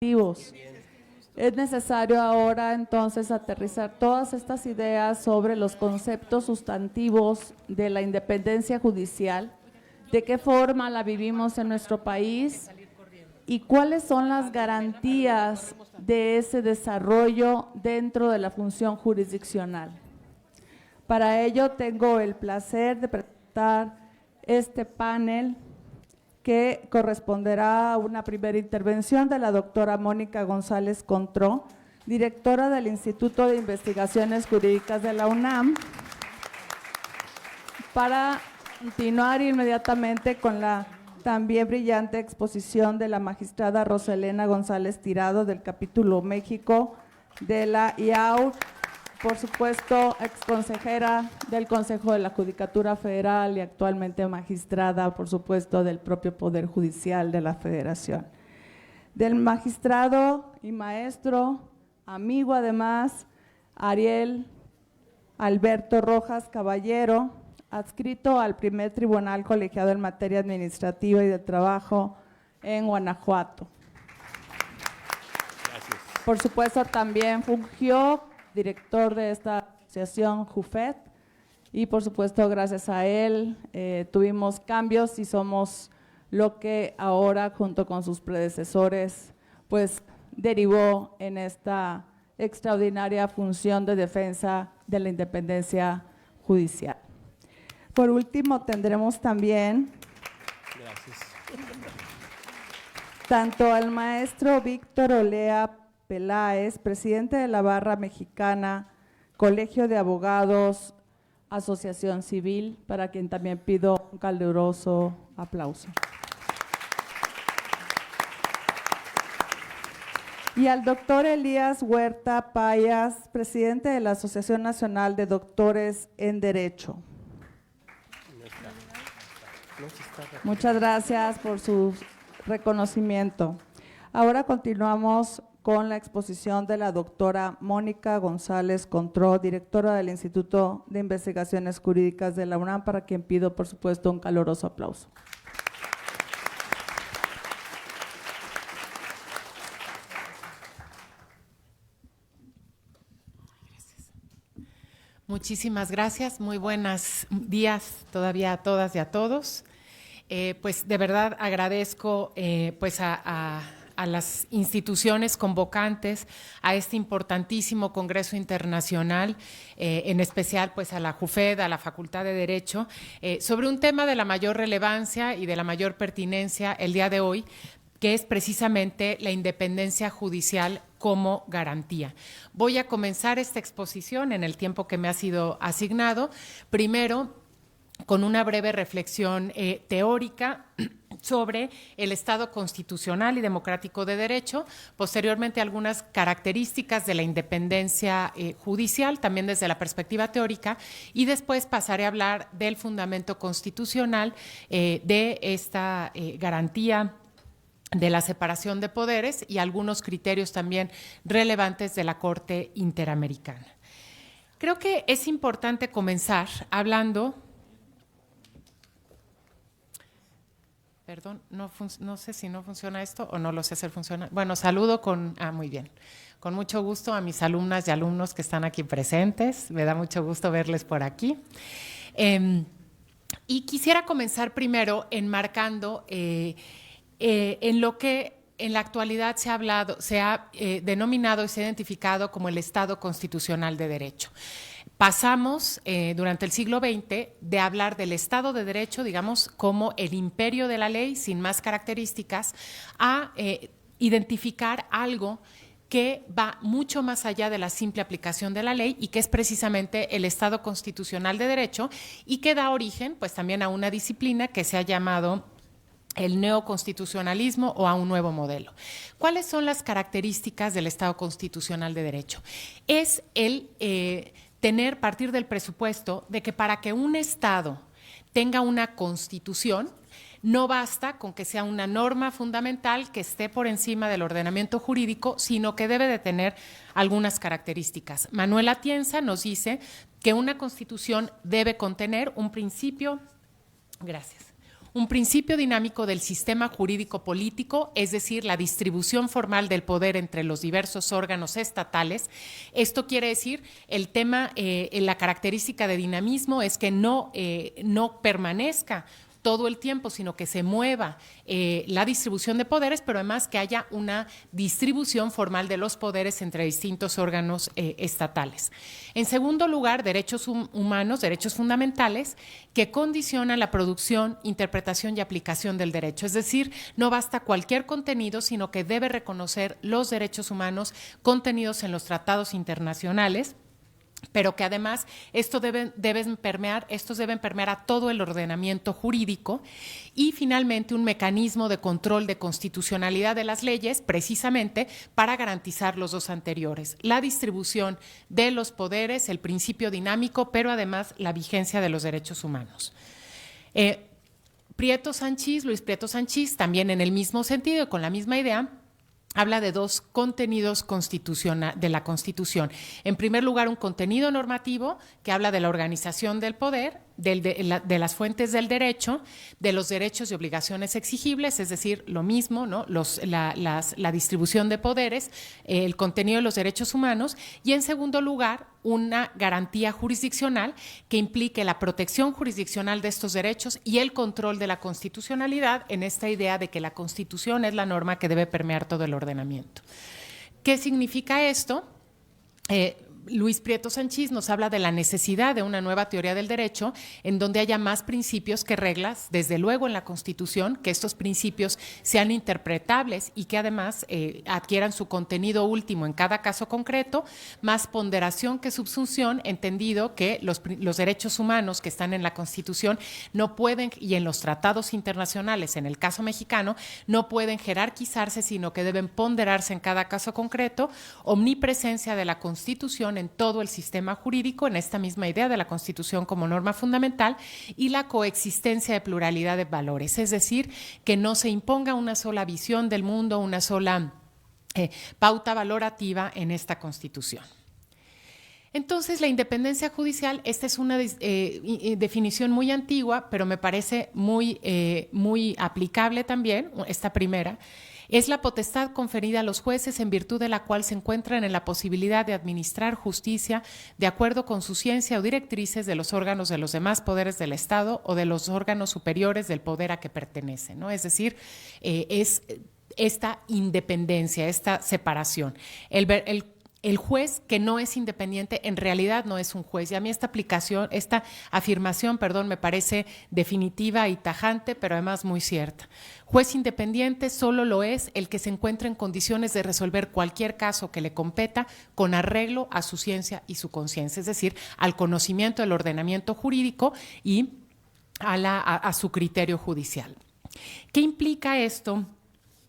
objetivos. Es necesario ahora entonces aterrizar todas estas ideas sobre los conceptos sustantivos de la independencia judicial, de qué forma la vivimos en nuestro país y cuáles son las garantías de ese desarrollo dentro de la función jurisdiccional. Para ello tengo el placer de presentar este panel que corresponderá a una primera intervención de la doctora Mónica González Contró, directora del Instituto de Investigaciones Jurídicas de la UNAM, para continuar inmediatamente con la también brillante exposición de la magistrada Roselena González Tirado del capítulo México de la IAU, por supuesto, exconsejera del Consejo de la Judicatura Federal y actualmente magistrada, por supuesto, del propio Poder Judicial de la Federación. Del magistrado y maestro, amigo además, Ariel Alberto Rojas Caballero, adscrito al primer tribunal colegiado en materia administrativa y de trabajo en Guanajuato. Gracias. Por supuesto, también fungió director de esta asociación JUFET y por supuesto gracias a él tuvimos cambios y somos lo que ahora junto con sus predecesores pues derivó en esta extraordinaria función de defensa de la independencia judicial. Por último tendremos también tanto al maestro Víctor Olea Peláez, presidente de la Barra Mexicana, Colegio de Abogados, Asociación Civil, para quien también pido un caluroso aplauso. Y al doctor Elías Huerta Payas, presidente de la Asociación Nacional de Doctores en Derecho. Muchas gracias por su reconocimiento. Ahora continuamos con la exposición de la doctora Mónica González Contró, directora del Instituto de Investigaciones Jurídicas de la UNAM, para quien pido, por supuesto, un caluroso aplauso. Muchísimas gracias, muy buenos días todavía a todas y a todos. Pues de verdad agradezco pues a las instituciones convocantes a este importantísimo Congreso Internacional, en especial pues a la JUFED, a la Facultad de Derecho, sobre un tema de la mayor relevancia y de la mayor pertinencia el día de hoy, que es precisamente la independencia judicial como garantía. Voy a comenzar esta exposición en el tiempo que me ha sido asignado, primero con una breve reflexión teórica sobre el Estado constitucional y democrático de derecho, posteriormente algunas características de la independencia judicial, también desde la perspectiva teórica, y después pasaré a hablar del fundamento constitucional de esta garantía de la separación de poderes y algunos criterios también relevantes de la Corte Interamericana. Creo que es importante comenzar hablando… Perdón, no sé si no funciona esto o no lo sé hacer funcionar. Bueno, saludo muy bien. Con mucho gusto a mis alumnas y alumnos que están aquí presentes. Me da mucho gusto verles por aquí. Y quisiera comenzar primero enmarcando en lo que en la actualidad se ha denominado y se ha identificado como el Estado constitucional de derecho. Pasamos durante el siglo XX de hablar del Estado de Derecho, digamos, como el imperio de la ley, sin más características, a identificar algo que va mucho más allá de la simple aplicación de la ley y que es precisamente el Estado constitucional de derecho y que da origen pues también a una disciplina que se ha llamado el neoconstitucionalismo o a un nuevo modelo. ¿Cuáles son las características del Estado constitucional de derecho? Es el partir del presupuesto de que para que un Estado tenga una constitución, no basta con que sea una norma fundamental que esté por encima del ordenamiento jurídico, sino que debe de tener algunas características. Manuel Atienza nos dice que una constitución debe contener un principio, un principio dinámico del sistema jurídico político, es decir, la distribución formal del poder entre los diversos órganos estatales. Esto quiere decir, el tema, la característica de dinamismo es que no permanezca todo el tiempo, sino que se mueva la distribución de poderes, pero además que haya una distribución formal de los poderes entre distintos órganos estatales. En segundo lugar, derechos humanos, derechos fundamentales, que condicionan la producción, interpretación y aplicación del derecho. Es decir, no basta cualquier contenido, sino que debe reconocer los derechos humanos contenidos en los tratados internacionales, pero que además estos deben permear a todo el ordenamiento jurídico. Y finalmente un mecanismo de control de constitucionalidad de las leyes, precisamente para garantizar los dos anteriores: la distribución de los poderes, el principio dinámico, pero además la vigencia de los derechos humanos. Luis Prieto Sanchis, también en el mismo sentido y con la misma idea, habla de dos contenidos de la Constitución. En primer lugar, un contenido normativo que habla de la organización del poder, de las fuentes del derecho, de los derechos y obligaciones exigibles, es decir, lo mismo, ¿no? La distribución de poderes, el contenido de los derechos humanos, y en segundo lugar, una garantía jurisdiccional que implique la protección jurisdiccional de estos derechos y el control de la constitucionalidad, en esta idea de que la Constitución es la norma que debe permear todo el ordenamiento. ¿Qué significa esto? Luis Prieto Sanchis nos habla de la necesidad de una nueva teoría del derecho en donde haya más principios que reglas, desde luego en la Constitución, que estos principios sean interpretables y que además adquieran su contenido último en cada caso concreto, más ponderación que subsunción, entendido que los derechos humanos que están en la Constitución no pueden, y en los tratados internacionales, en el caso mexicano, no pueden jerarquizarse, sino que deben ponderarse en cada caso concreto, omnipresencia de la Constitución en todo el sistema jurídico, en esta misma idea de la Constitución como norma fundamental, y la coexistencia de pluralidad de valores, es decir, que no se imponga una sola visión del mundo, una sola pauta valorativa en esta Constitución. Entonces, la independencia judicial, esta es una definición muy antigua, pero me parece muy aplicable también, esta primera. Es la potestad conferida a los jueces en virtud de la cual se encuentran en la posibilidad de administrar justicia de acuerdo con su ciencia o directrices de los órganos de los demás poderes del Estado o de los órganos superiores del poder a que pertenecen, ¿no? Es decir, es esta independencia, esta separación. El juez que no es independiente en realidad no es un juez. Y a mí esta afirmación, me parece definitiva y tajante, pero además muy cierta. Juez independiente solo lo es el que se encuentra en condiciones de resolver cualquier caso que le competa con arreglo a su ciencia y su conciencia, es decir, al conocimiento del ordenamiento jurídico y a su criterio judicial. ¿Qué implica esto?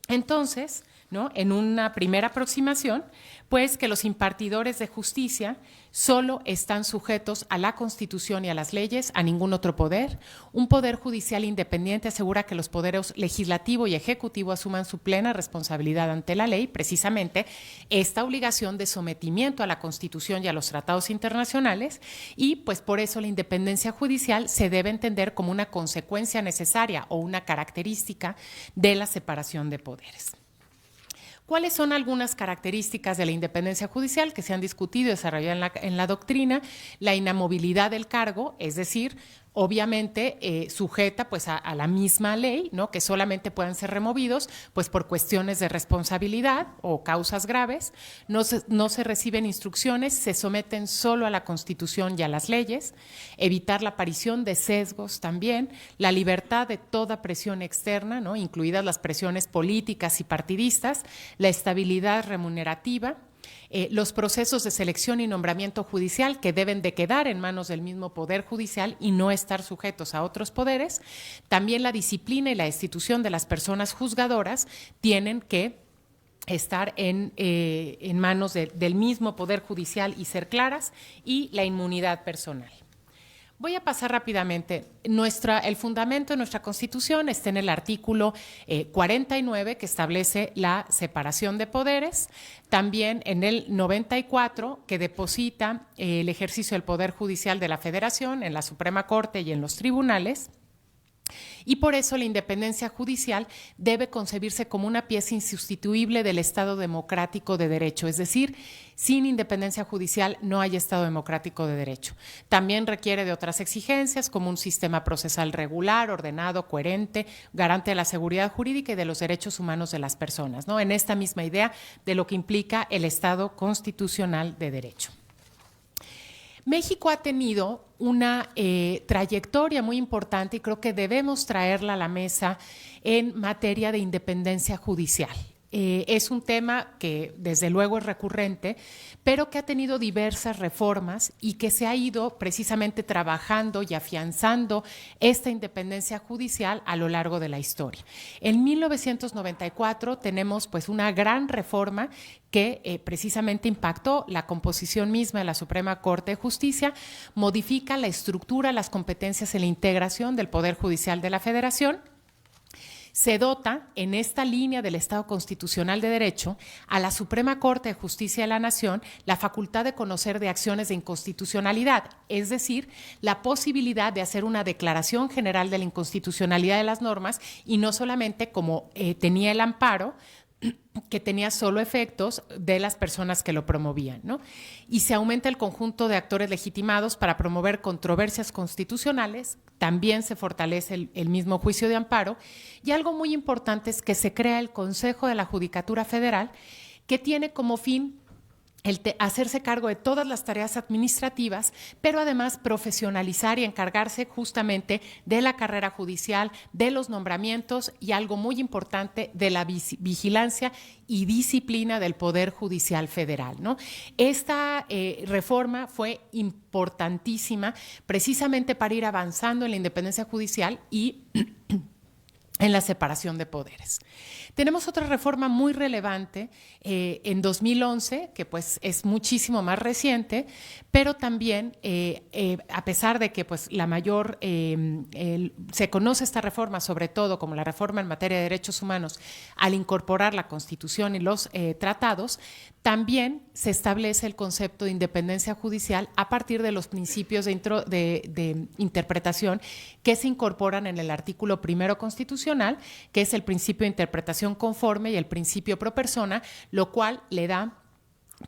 Entonces, ¿no? En una primera aproximación, pues que los impartidores de justicia solo están sujetos a la Constitución y a las leyes, a ningún otro poder. Un poder judicial independiente asegura que los poderes legislativo y ejecutivo asuman su plena responsabilidad ante la ley, precisamente esta obligación de sometimiento a la Constitución y a los tratados internacionales, y pues por eso la independencia judicial se debe entender como una consecuencia necesaria o una característica de la separación de poderes. ¿Cuáles son algunas características de la independencia judicial que se han discutido y desarrollado en la doctrina? La inamovilidad del cargo, es decir, obviamente sujeta pues a la misma ley, ¿no? Que solamente puedan ser removidos pues por cuestiones de responsabilidad o causas graves, no se reciben instrucciones, se someten solo a la Constitución y a las leyes, evitar la aparición de sesgos también, la libertad de toda presión externa, ¿no? Incluidas las presiones políticas y partidistas, la estabilidad remunerativa, los procesos de selección y nombramiento judicial que deben de quedar en manos del mismo Poder Judicial y no estar sujetos a otros poderes. También la disciplina y la destitución de las personas juzgadoras tienen que estar en manos del mismo Poder Judicial y ser claras, y la inmunidad personal. Voy a pasar rápidamente. El fundamento de nuestra Constitución está en el artículo 49, que establece la separación de poderes. También en el 94, que deposita el ejercicio del Poder Judicial de la Federación en la Suprema Corte y en los tribunales. Y por eso la independencia judicial debe concebirse como una pieza insustituible del Estado democrático de derecho, es decir, sin independencia judicial no hay Estado democrático de derecho. También requiere de otras exigencias como un sistema procesal regular, ordenado, coherente, garante de la seguridad jurídica y de los derechos humanos de las personas, ¿no? En esta misma idea de lo que implica el Estado constitucional de derecho. México ha tenido una trayectoria muy importante y creo que debemos traerla a la mesa en materia de independencia judicial. Es un tema que desde luego es recurrente, pero que ha tenido diversas reformas y que se ha ido precisamente trabajando y afianzando esta independencia judicial a lo largo de la historia. En 1994 tenemos pues una gran reforma que precisamente impactó la composición misma de la Suprema Corte de Justicia, modifica la estructura, las competencias y la integración del Poder Judicial de la Federación. Se dota en esta línea del Estado constitucional de derecho a la Suprema Corte de Justicia de la Nación la facultad de conocer de acciones de inconstitucionalidad, es decir, la posibilidad de hacer una declaración general de la inconstitucionalidad de las normas y no solamente como tenía el amparo, que tenía solo efectos de las personas que lo promovían, ¿no? Y se aumenta el conjunto de actores legitimados para promover controversias constitucionales, también se fortalece el mismo juicio de amparo, y algo muy importante es que se crea el Consejo de la Judicatura Federal, que tiene como fin hacerse cargo de todas las tareas administrativas, pero además profesionalizar y encargarse justamente de la carrera judicial, de los nombramientos y algo muy importante de la vigilancia y disciplina del Poder Judicial Federal, ¿no? Esta reforma fue importantísima precisamente para ir avanzando en la independencia judicial y en la separación de poderes. Tenemos otra reforma muy relevante en 2011, que pues es muchísimo más reciente, pero también a pesar de que pues la mayor, se conoce esta reforma sobre todo como la reforma en materia de derechos humanos al incorporar la Constitución y los tratados, también se establece el concepto de independencia judicial a partir de los principios de interpretación que se incorporan en el artículo primero constitucional, que es el principio de interpretación conforme y el principio pro persona, lo cual le da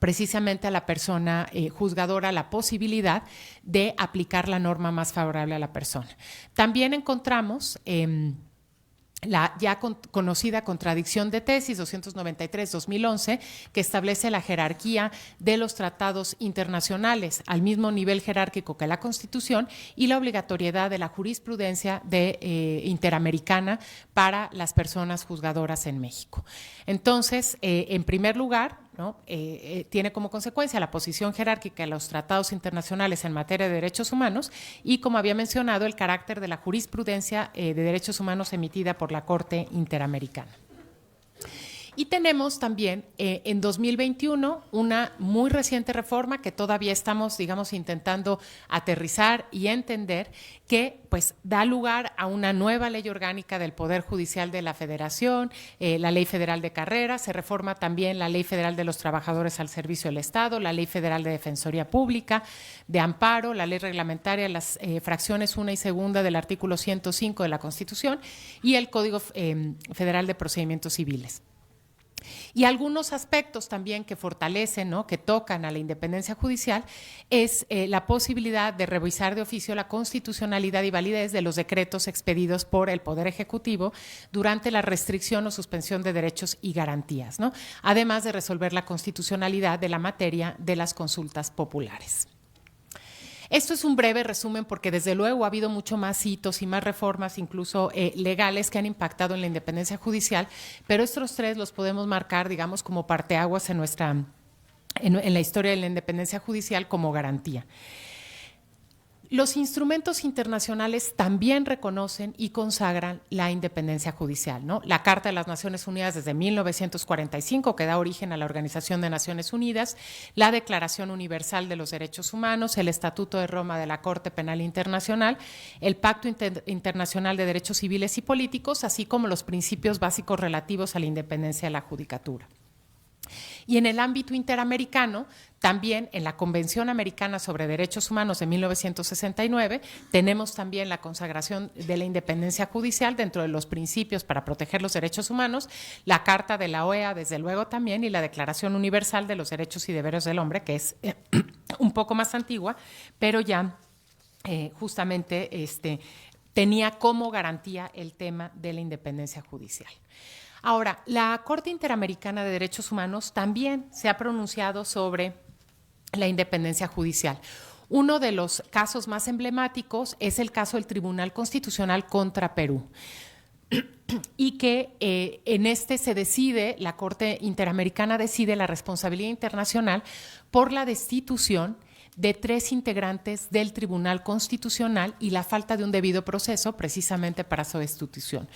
precisamente a la persona juzgadora la posibilidad de aplicar la norma más favorable a la persona. También encontramos la ya conocida contradicción de tesis 293-2011, que establece la jerarquía de los tratados internacionales al mismo nivel jerárquico que la Constitución y la obligatoriedad de la jurisprudencia interamericana para las personas juzgadoras en México. Entonces, en primer lugar, ¿no? Tiene como consecuencia la posición jerárquica de los tratados internacionales en materia de derechos humanos y, como había mencionado, el carácter de la jurisprudencia de derechos humanos emitida por la Corte Interamericana. Y tenemos también en 2021 una muy reciente reforma que todavía estamos, digamos, intentando aterrizar y entender, que pues da lugar a una nueva ley orgánica del Poder Judicial de la Federación, la Ley Federal de Carrera, se reforma también la Ley Federal de los Trabajadores al Servicio del Estado, la Ley Federal de Defensoría Pública, de Amparo, la Ley Reglamentaria, las fracciones 1 y 2 del artículo 105 de la Constitución y el Código Federal de Procedimientos Civiles. Y algunos aspectos también que fortalecen, ¿no?, que tocan a la independencia judicial, es la posibilidad de revisar de oficio la constitucionalidad y validez de los decretos expedidos por el Poder Ejecutivo durante la restricción o suspensión de derechos y garantías, ¿no?, además de resolver la constitucionalidad de la materia de las consultas populares. Esto es un breve resumen porque desde luego ha habido mucho más hitos y más reformas, incluso legales, que han impactado en la independencia judicial, pero estos tres los podemos marcar, digamos, como parteaguas en la historia de la independencia judicial como garantía. Los instrumentos internacionales también reconocen y consagran la independencia judicial, ¿no? La Carta de las Naciones Unidas desde 1945, que da origen a la Organización de Naciones Unidas, la Declaración Universal de los Derechos Humanos, el Estatuto de Roma de la Corte Penal Internacional, el Pacto Internacional de Derechos Civiles y Políticos, así como los principios básicos relativos a la independencia de la judicatura. Y en el ámbito interamericano, también en la Convención Americana sobre Derechos Humanos de 1969, tenemos también la consagración de la independencia judicial dentro de los principios para proteger los derechos humanos, la Carta de la OEA, desde luego también, y la Declaración Universal de los Derechos y Deberes del Hombre, que es un poco más antigua, pero ya justamente tenía como garantía el tema de la independencia judicial. Ahora, la Corte Interamericana de Derechos Humanos también se ha pronunciado sobre la independencia judicial. Uno de los casos más emblemáticos es el caso del Tribunal Constitucional contra Perú, y que en este se decide, la Corte Interamericana decide la responsabilidad internacional por la destitución de 3 integrantes del Tribunal Constitucional y la falta de un debido proceso precisamente para su destitución.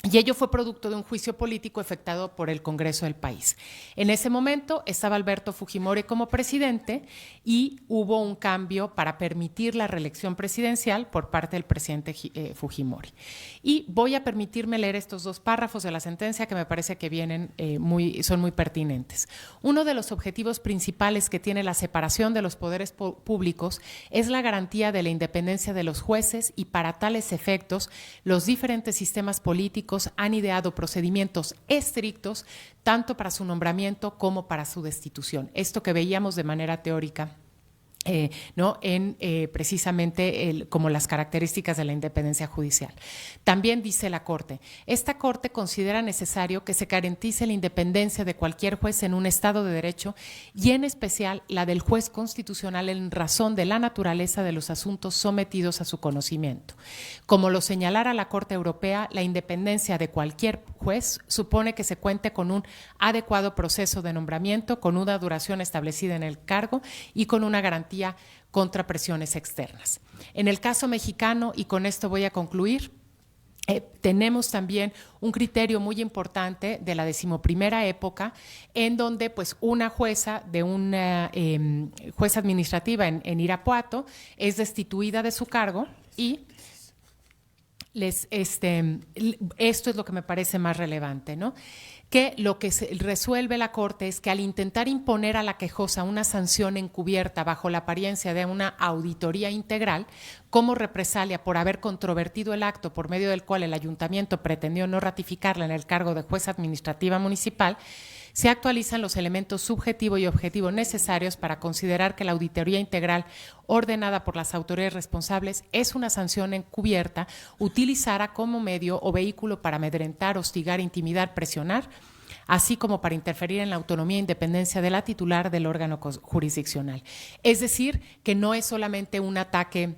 Y ello fue producto de un juicio político efectuado por el Congreso del país. En ese momento estaba Alberto Fujimori como presidente y hubo un cambio para permitir la reelección presidencial por parte del presidente Fujimori. Y voy a permitirme leer estos 2 párrafos de la sentencia que me parece que son muy pertinentes. Uno de los objetivos principales que tiene la separación de los poderes públicos es la garantía de la independencia de los jueces y para tales efectos los diferentes sistemas políticos han ideado procedimientos estrictos tanto para su nombramiento como para su destitución. Esto que veíamos de manera teórica precisamente como las características de la independencia judicial. También dice la Corte, esta Corte considera necesario que se garantice la independencia de cualquier juez en un Estado de Derecho y en especial la del juez constitucional en razón de la naturaleza de los asuntos sometidos a su conocimiento. Como lo señalara la Corte Europea, la independencia de cualquier juez supone que se cuente con un adecuado proceso de nombramiento, con una duración establecida en el cargo y con una garantía contra presiones externas. En el caso mexicano, y con esto voy a concluir, tenemos también un criterio muy importante de la 11ª época, en donde pues una jueza de una jueza administrativa en Irapuato es destituida de su cargo y esto es lo que me parece más relevante, ¿no? Que lo que resuelve la Corte es que al intentar imponer a la quejosa una sanción encubierta bajo la apariencia de una auditoría integral, como represalia por haber controvertido el acto por medio del cual el ayuntamiento pretendió no ratificarla en el cargo de jueza administrativa municipal, se actualizan los elementos subjetivo y objetivo necesarios para considerar que la auditoría integral ordenada por las autoridades responsables es una sanción encubierta utilizada como medio o vehículo para amedrentar, hostigar, intimidar, presionar, así como para interferir en la autonomía e independencia de la titular del órgano jurisdiccional. Es decir, que no es solamente un ataque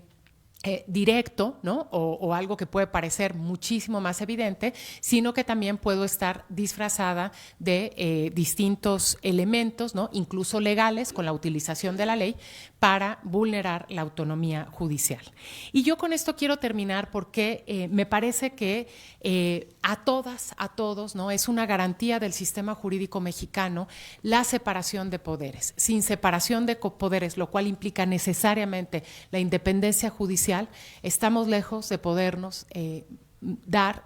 directo, ¿no? O algo que puede parecer muchísimo más evidente, sino que también puedo estar disfrazada de distintos elementos, ¿no? Incluso legales, con la utilización de la ley para vulnerar la autonomía judicial. Y yo con esto quiero terminar porque me parece que a todos, ¿no? Es una garantía del sistema jurídico mexicano la separación de poderes. Sin separación de poderes, lo cual implica necesariamente la independencia judicial, estamos lejos de podernos dar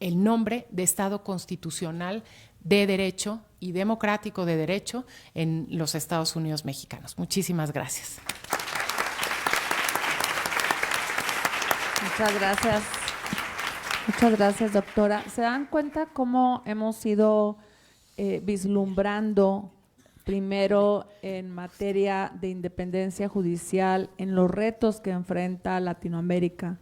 el nombre de Estado constitucional de derecho y democrático de derecho en los Estados Unidos mexicanos. Muchísimas gracias. Muchas gracias. Muchas gracias, doctora. ¿Se dan cuenta cómo hemos ido vislumbrando primero en materia de independencia judicial, en los retos que enfrenta Latinoamérica,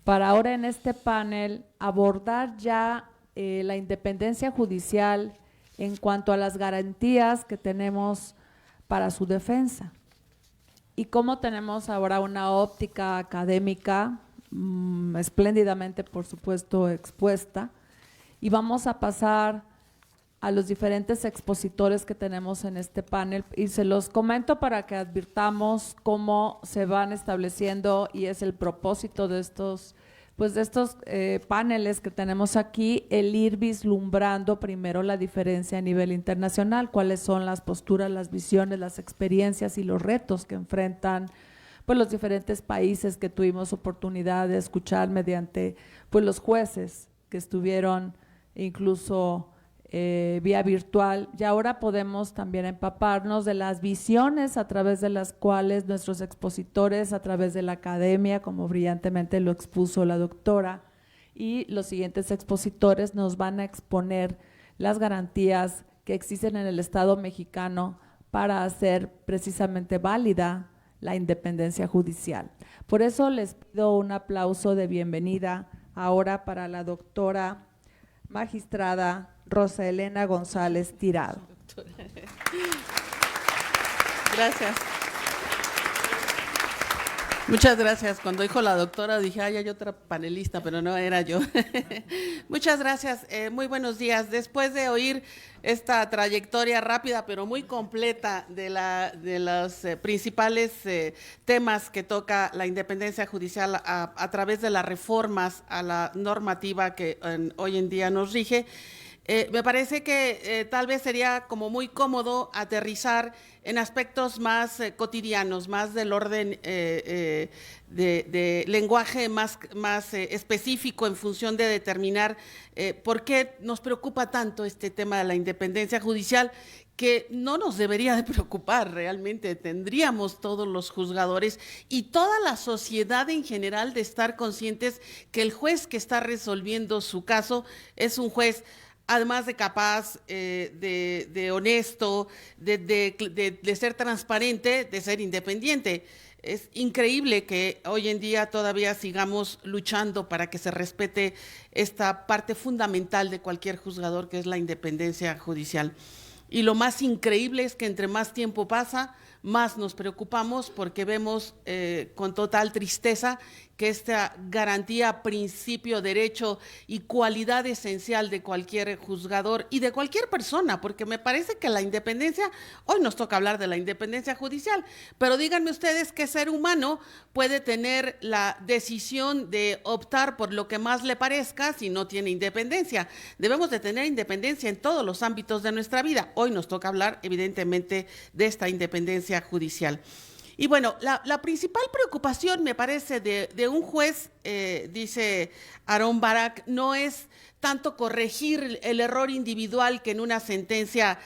para ahora en este panel abordar ya la independencia judicial en cuanto a las garantías que tenemos para su defensa? Y cómo tenemos ahora una óptica académica espléndidamente, por supuesto, expuesta, y vamos a pasar a los diferentes expositores que tenemos en este panel y se los comento para que advirtamos cómo se van estableciendo y es el propósito de estos paneles que tenemos aquí, el ir vislumbrando primero la diferencia a nivel internacional, cuáles son las posturas, las visiones, las experiencias y los retos que enfrentan pues los diferentes países que tuvimos oportunidad de escuchar mediante pues los jueces que estuvieron incluso vía virtual, y ahora podemos también empaparnos de las visiones a través de las cuales nuestros expositores, a través de la academia, como brillantemente lo expuso la doctora, y los siguientes expositores nos van a exponer las garantías que existen en el Estado mexicano para hacer precisamente válida la independencia judicial. Por eso les pido un aplauso de bienvenida ahora para la doctora magistrada Rosa Elena González Tirado. Gracias. Muchas gracias. Cuando dijo la doctora dije, ay, hay otra panelista, pero no era yo. Muchas gracias. Muy buenos días. Después de oír esta trayectoria rápida, pero muy completa de los principales temas que toca la independencia judicial a través de las reformas a la normativa que hoy en día nos rige, me parece que tal vez sería como muy cómodo aterrizar en aspectos más cotidianos, más del orden de lenguaje más específico en función de determinar por qué nos preocupa tanto este tema de la independencia judicial, que no nos debería de preocupar realmente. Tendríamos todos los juzgadores y toda la sociedad en general de estar conscientes que el juez que está resolviendo su caso es un juez, además de capaz, de honesto, de ser transparente, de ser independiente. Es increíble que hoy en día todavía sigamos luchando para que se respete esta parte fundamental de cualquier juzgador, que es la independencia judicial. Y lo más increíble es que entre más tiempo pasa, más nos preocupamos, porque vemos con total tristeza que esta garantía, principio, derecho y cualidad esencial de cualquier juzgador y de cualquier persona, porque me parece que la independencia, hoy nos toca hablar de la independencia judicial, pero díganme ustedes qué ser humano puede tener la decisión de optar por lo que más le parezca si no tiene independencia. Debemos de tener independencia en todos los ámbitos de nuestra vida. Hoy nos toca hablar, evidentemente, de esta independencia judicial. Y bueno, la principal preocupación, me parece, de un juez, dice Aarón Barak, no es tanto corregir el error individual que en una sentencia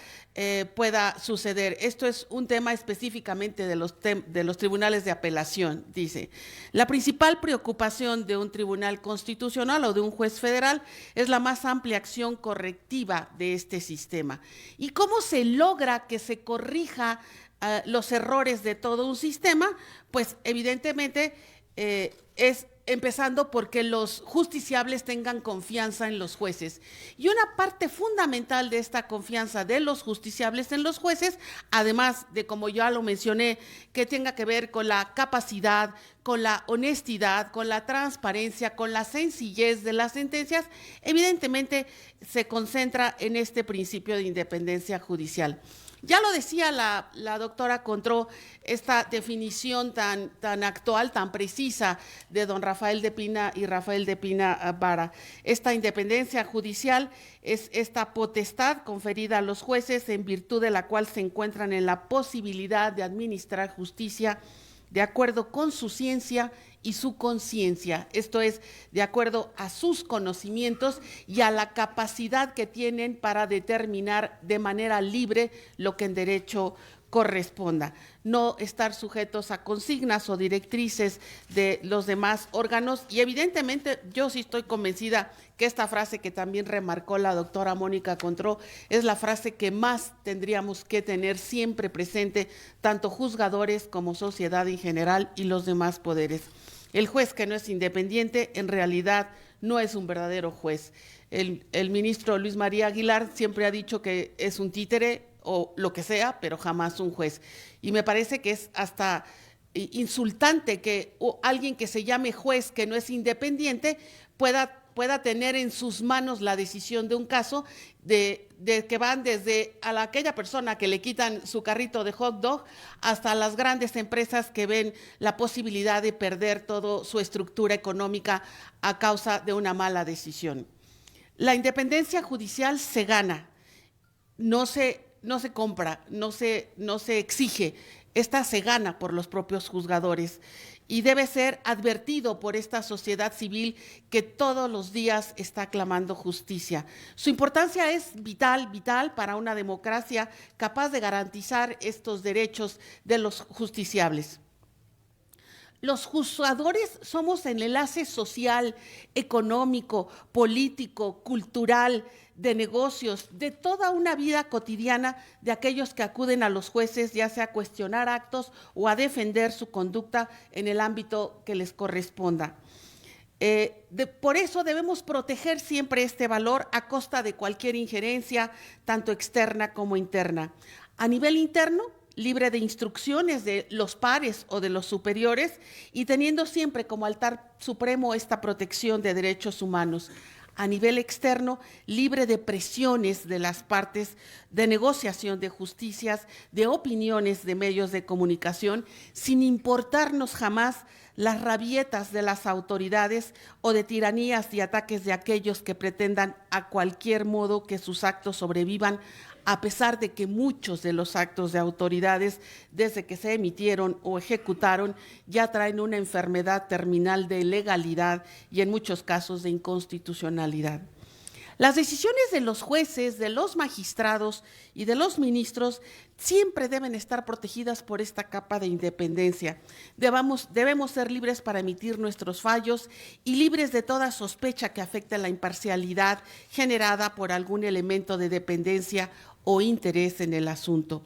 pueda suceder. Esto es un tema específicamente de los tribunales de apelación, dice. La principal preocupación de un tribunal constitucional o de un juez federal es la más amplia acción correctiva de este sistema. ¿Y cómo se logra que se corrija los errores de todo un sistema? Pues evidentemente es empezando porque los justiciables tengan confianza en los jueces. Y una parte fundamental de esta confianza de los justiciables en los jueces, además de, como ya lo mencioné, que tenga que ver con la capacidad, con la honestidad, con la transparencia, con la sencillez de las sentencias, evidentemente se concentra en este principio de independencia judicial. Ya lo decía la doctora Contró, esta definición tan actual, tan precisa de don Rafael de Pina y Rafael de Pina Vara. Esta independencia judicial es esta potestad conferida a los jueces en virtud de la cual se encuentran en la posibilidad de administrar justicia de acuerdo con su ciencia y su conciencia, esto es, de acuerdo a sus conocimientos y a la capacidad que tienen para determinar de manera libre lo que en derecho corresponda, no estar sujetos a consignas o directrices de los demás órganos. Y evidentemente yo sí estoy convencida que esta frase que también remarcó la doctora Mónica Contró es la frase que más tendríamos que tener siempre presente, tanto juzgadores como sociedad en general y los demás poderes. El juez que no es independiente en realidad no es un verdadero juez. El ministro Luis María Aguilar siempre ha dicho que es un títere o lo que sea, pero jamás un juez. Y me parece que es hasta insultante que alguien que se llame juez, que no es independiente, pueda tener en sus manos la decisión de un caso de que van desde a aquella persona que le quitan su carrito de hot dog hasta las grandes empresas que ven la posibilidad de perder toda su estructura económica a causa de una mala decisión. La independencia judicial se gana, no se compra, no se exige, esta se gana por los propios juzgadores. y debe ser advertido por esta sociedad civil que todos los días está clamando justicia. Su importancia es vital para una democracia capaz de garantizar estos derechos de los justiciables. Los juzgadores somos el enlace social, económico, político, cultural, de negocios, de toda una vida cotidiana de aquellos que acuden a los jueces, ya sea a cuestionar actos o a defender su conducta en el ámbito que les corresponda. Por eso debemos proteger siempre este valor a costa de cualquier injerencia, tanto externa como interna. A nivel interno, libre de instrucciones de los pares o de los superiores y teniendo siempre como altar supremo esta protección de derechos humanos. A nivel externo, libre de presiones de las partes, de negociación de justicias, de opiniones de medios de comunicación, sin importarnos jamás las rabietas de las autoridades o de tiranías y ataques de aquellos que pretendan a cualquier modo que sus actos sobrevivan, a pesar de que muchos de los actos de autoridades, desde que se emitieron o ejecutaron, ya traen una enfermedad terminal de ilegalidad y en muchos casos de inconstitucionalidad. Las decisiones de los jueces, de los magistrados y de los ministros siempre deben estar protegidas por esta capa de independencia. Debemos ser libres para emitir nuestros fallos y libres de toda sospecha que afecte la imparcialidad generada por algún elemento de dependencia o interés en el asunto.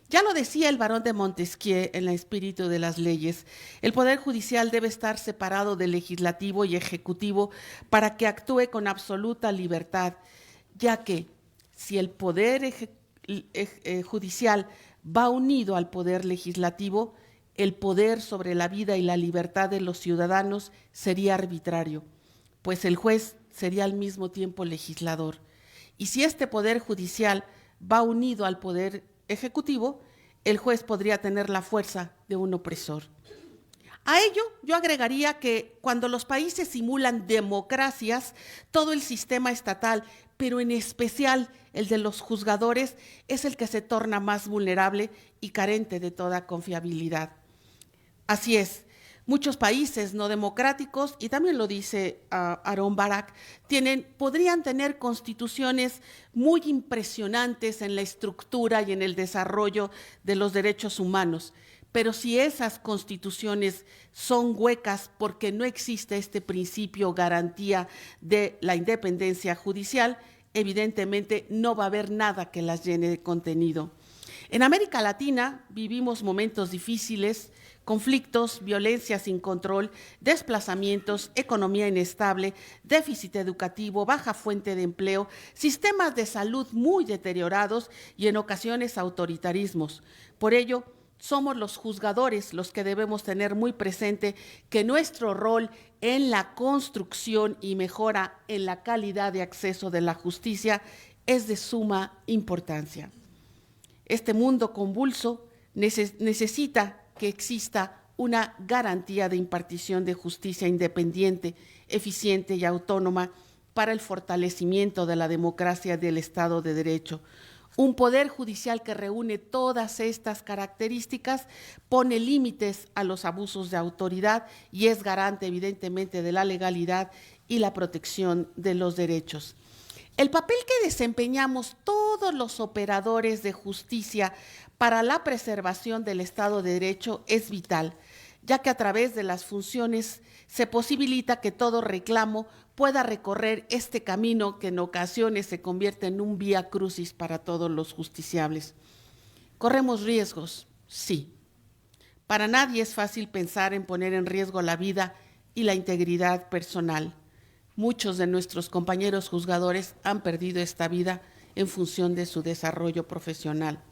Ya lo decía el barón de Montesquieu en El espíritu de las leyes, el Poder Judicial debe estar separado del legislativo y ejecutivo para que actúe con absoluta libertad, ya que si el Poder Judicial va unido al Poder Legislativo, el poder sobre la vida y la libertad de los ciudadanos sería arbitrario, pues el juez sería al mismo tiempo legislador. Y si este Poder Judicial va unido al Poder Ejecutivo, el juez podría tener la fuerza de un opresor. A ello, yo agregaría que cuando los países simulan democracias, todo el sistema estatal, pero en especial el de los juzgadores, es el que se torna más vulnerable y carente de toda confiabilidad. Así es. Muchos países no democráticos, y también lo dice Aharon Barak, podrían tener constituciones muy impresionantes en la estructura y en el desarrollo de los derechos humanos, pero si esas constituciones son huecas porque no existe este principio garantía de la independencia judicial, evidentemente no va a haber nada que las llene de contenido. En América Latina vivimos momentos difíciles, conflictos, violencia sin control, desplazamientos, economía inestable, déficit educativo, baja fuente de empleo, sistemas de salud muy deteriorados y en ocasiones autoritarismos. Por ello, somos los juzgadores los que debemos tener muy presente que nuestro rol en la construcción y mejora en la calidad de acceso de la justicia es de suma importancia. Este mundo convulso necesita que exista una garantía de impartición de justicia independiente, eficiente y autónoma para el fortalecimiento de la democracia del Estado de Derecho. Un poder judicial que reúne todas estas características pone límites a los abusos de autoridad y es garante, evidentemente, de la legalidad y la protección de los derechos. El papel que desempeñamos todos los operadores de justicia para la preservación del Estado de Derecho es vital, ya que a través de las funciones se posibilita que todo reclamo pueda recorrer este camino que en ocasiones se convierte en un vía crucis para todos los justiciables. ¿Corremos riesgos? Sí. Para nadie es fácil pensar en poner en riesgo la vida y la integridad personal. Muchos de nuestros compañeros juzgadores han perdido esta vida en función de su desarrollo profesional.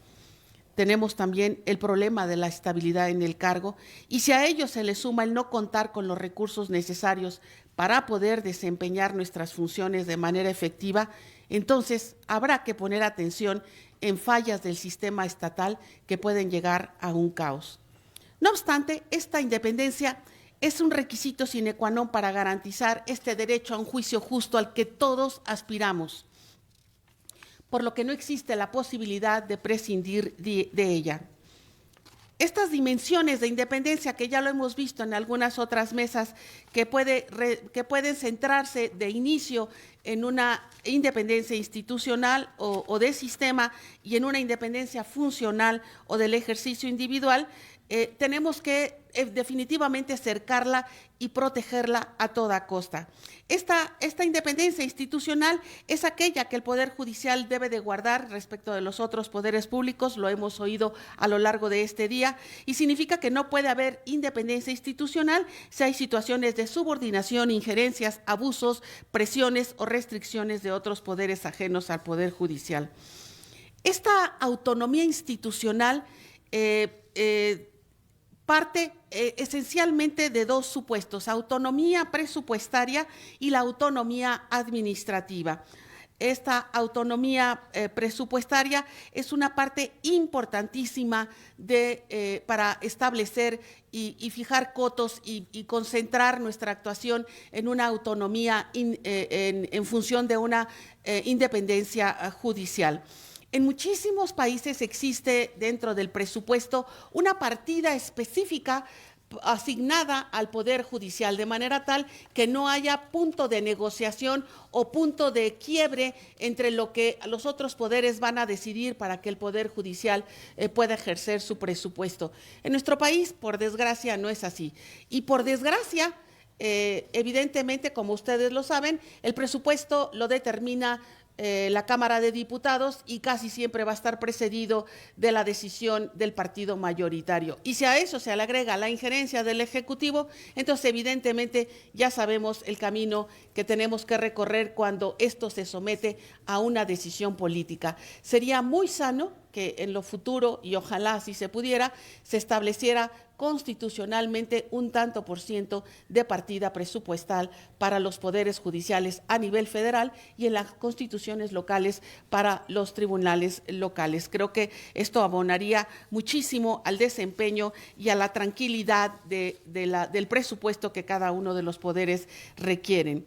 Tenemos también el problema de la estabilidad en el cargo y si a ello se le suma el no contar con los recursos necesarios para poder desempeñar nuestras funciones de manera efectiva, entonces habrá que poner atención en fallas del sistema estatal que pueden llegar a un caos. No obstante, esta independencia es un requisito sine qua non para garantizar este derecho a un juicio justo al que todos aspiramos, por lo que no existe la posibilidad de prescindir de ella. Estas dimensiones de independencia, que ya lo hemos visto en algunas otras mesas, que pueden centrarse de inicio en una independencia institucional o de sistema y en una independencia funcional o del ejercicio individual, tenemos que definitivamente cercarla y protegerla a toda costa. Esta independencia institucional es aquella que el Poder Judicial debe de guardar respecto de los otros poderes públicos, lo hemos oído a lo largo de este día, y significa que no puede haber independencia institucional si hay situaciones de subordinación, injerencias, abusos, presiones o restricciones de otros poderes ajenos al Poder Judicial. Esta autonomía institucional parte esencialmente de dos supuestos: autonomía presupuestaria y la autonomía administrativa. Esta autonomía presupuestaria es una parte importantísima para establecer y fijar cotos y concentrar nuestra actuación en una autonomía en función de una independencia judicial. En muchísimos países existe dentro del presupuesto una partida específica asignada al Poder Judicial, de manera tal que no haya punto de negociación o punto de quiebre entre lo que los otros poderes van a decidir para que el Poder Judicial pueda ejercer su presupuesto. En nuestro país, por desgracia, no es así. Y por desgracia, evidentemente, como ustedes lo saben, el presupuesto lo determina la Cámara de Diputados y casi siempre va a estar precedido de la decisión del partido mayoritario. Y si a eso se le agrega la injerencia del Ejecutivo, entonces evidentemente ya sabemos el camino que tenemos que recorrer cuando esto se somete a una decisión política. Sería muy sano que en lo futuro, y ojalá así se pudiera, se estableciera constitucionalmente un tanto por ciento de partida presupuestal para los poderes judiciales a nivel federal y en las constituciones locales para los tribunales locales. Creo que esto abonaría muchísimo al desempeño y a la tranquilidad del presupuesto que cada uno de los poderes requieren.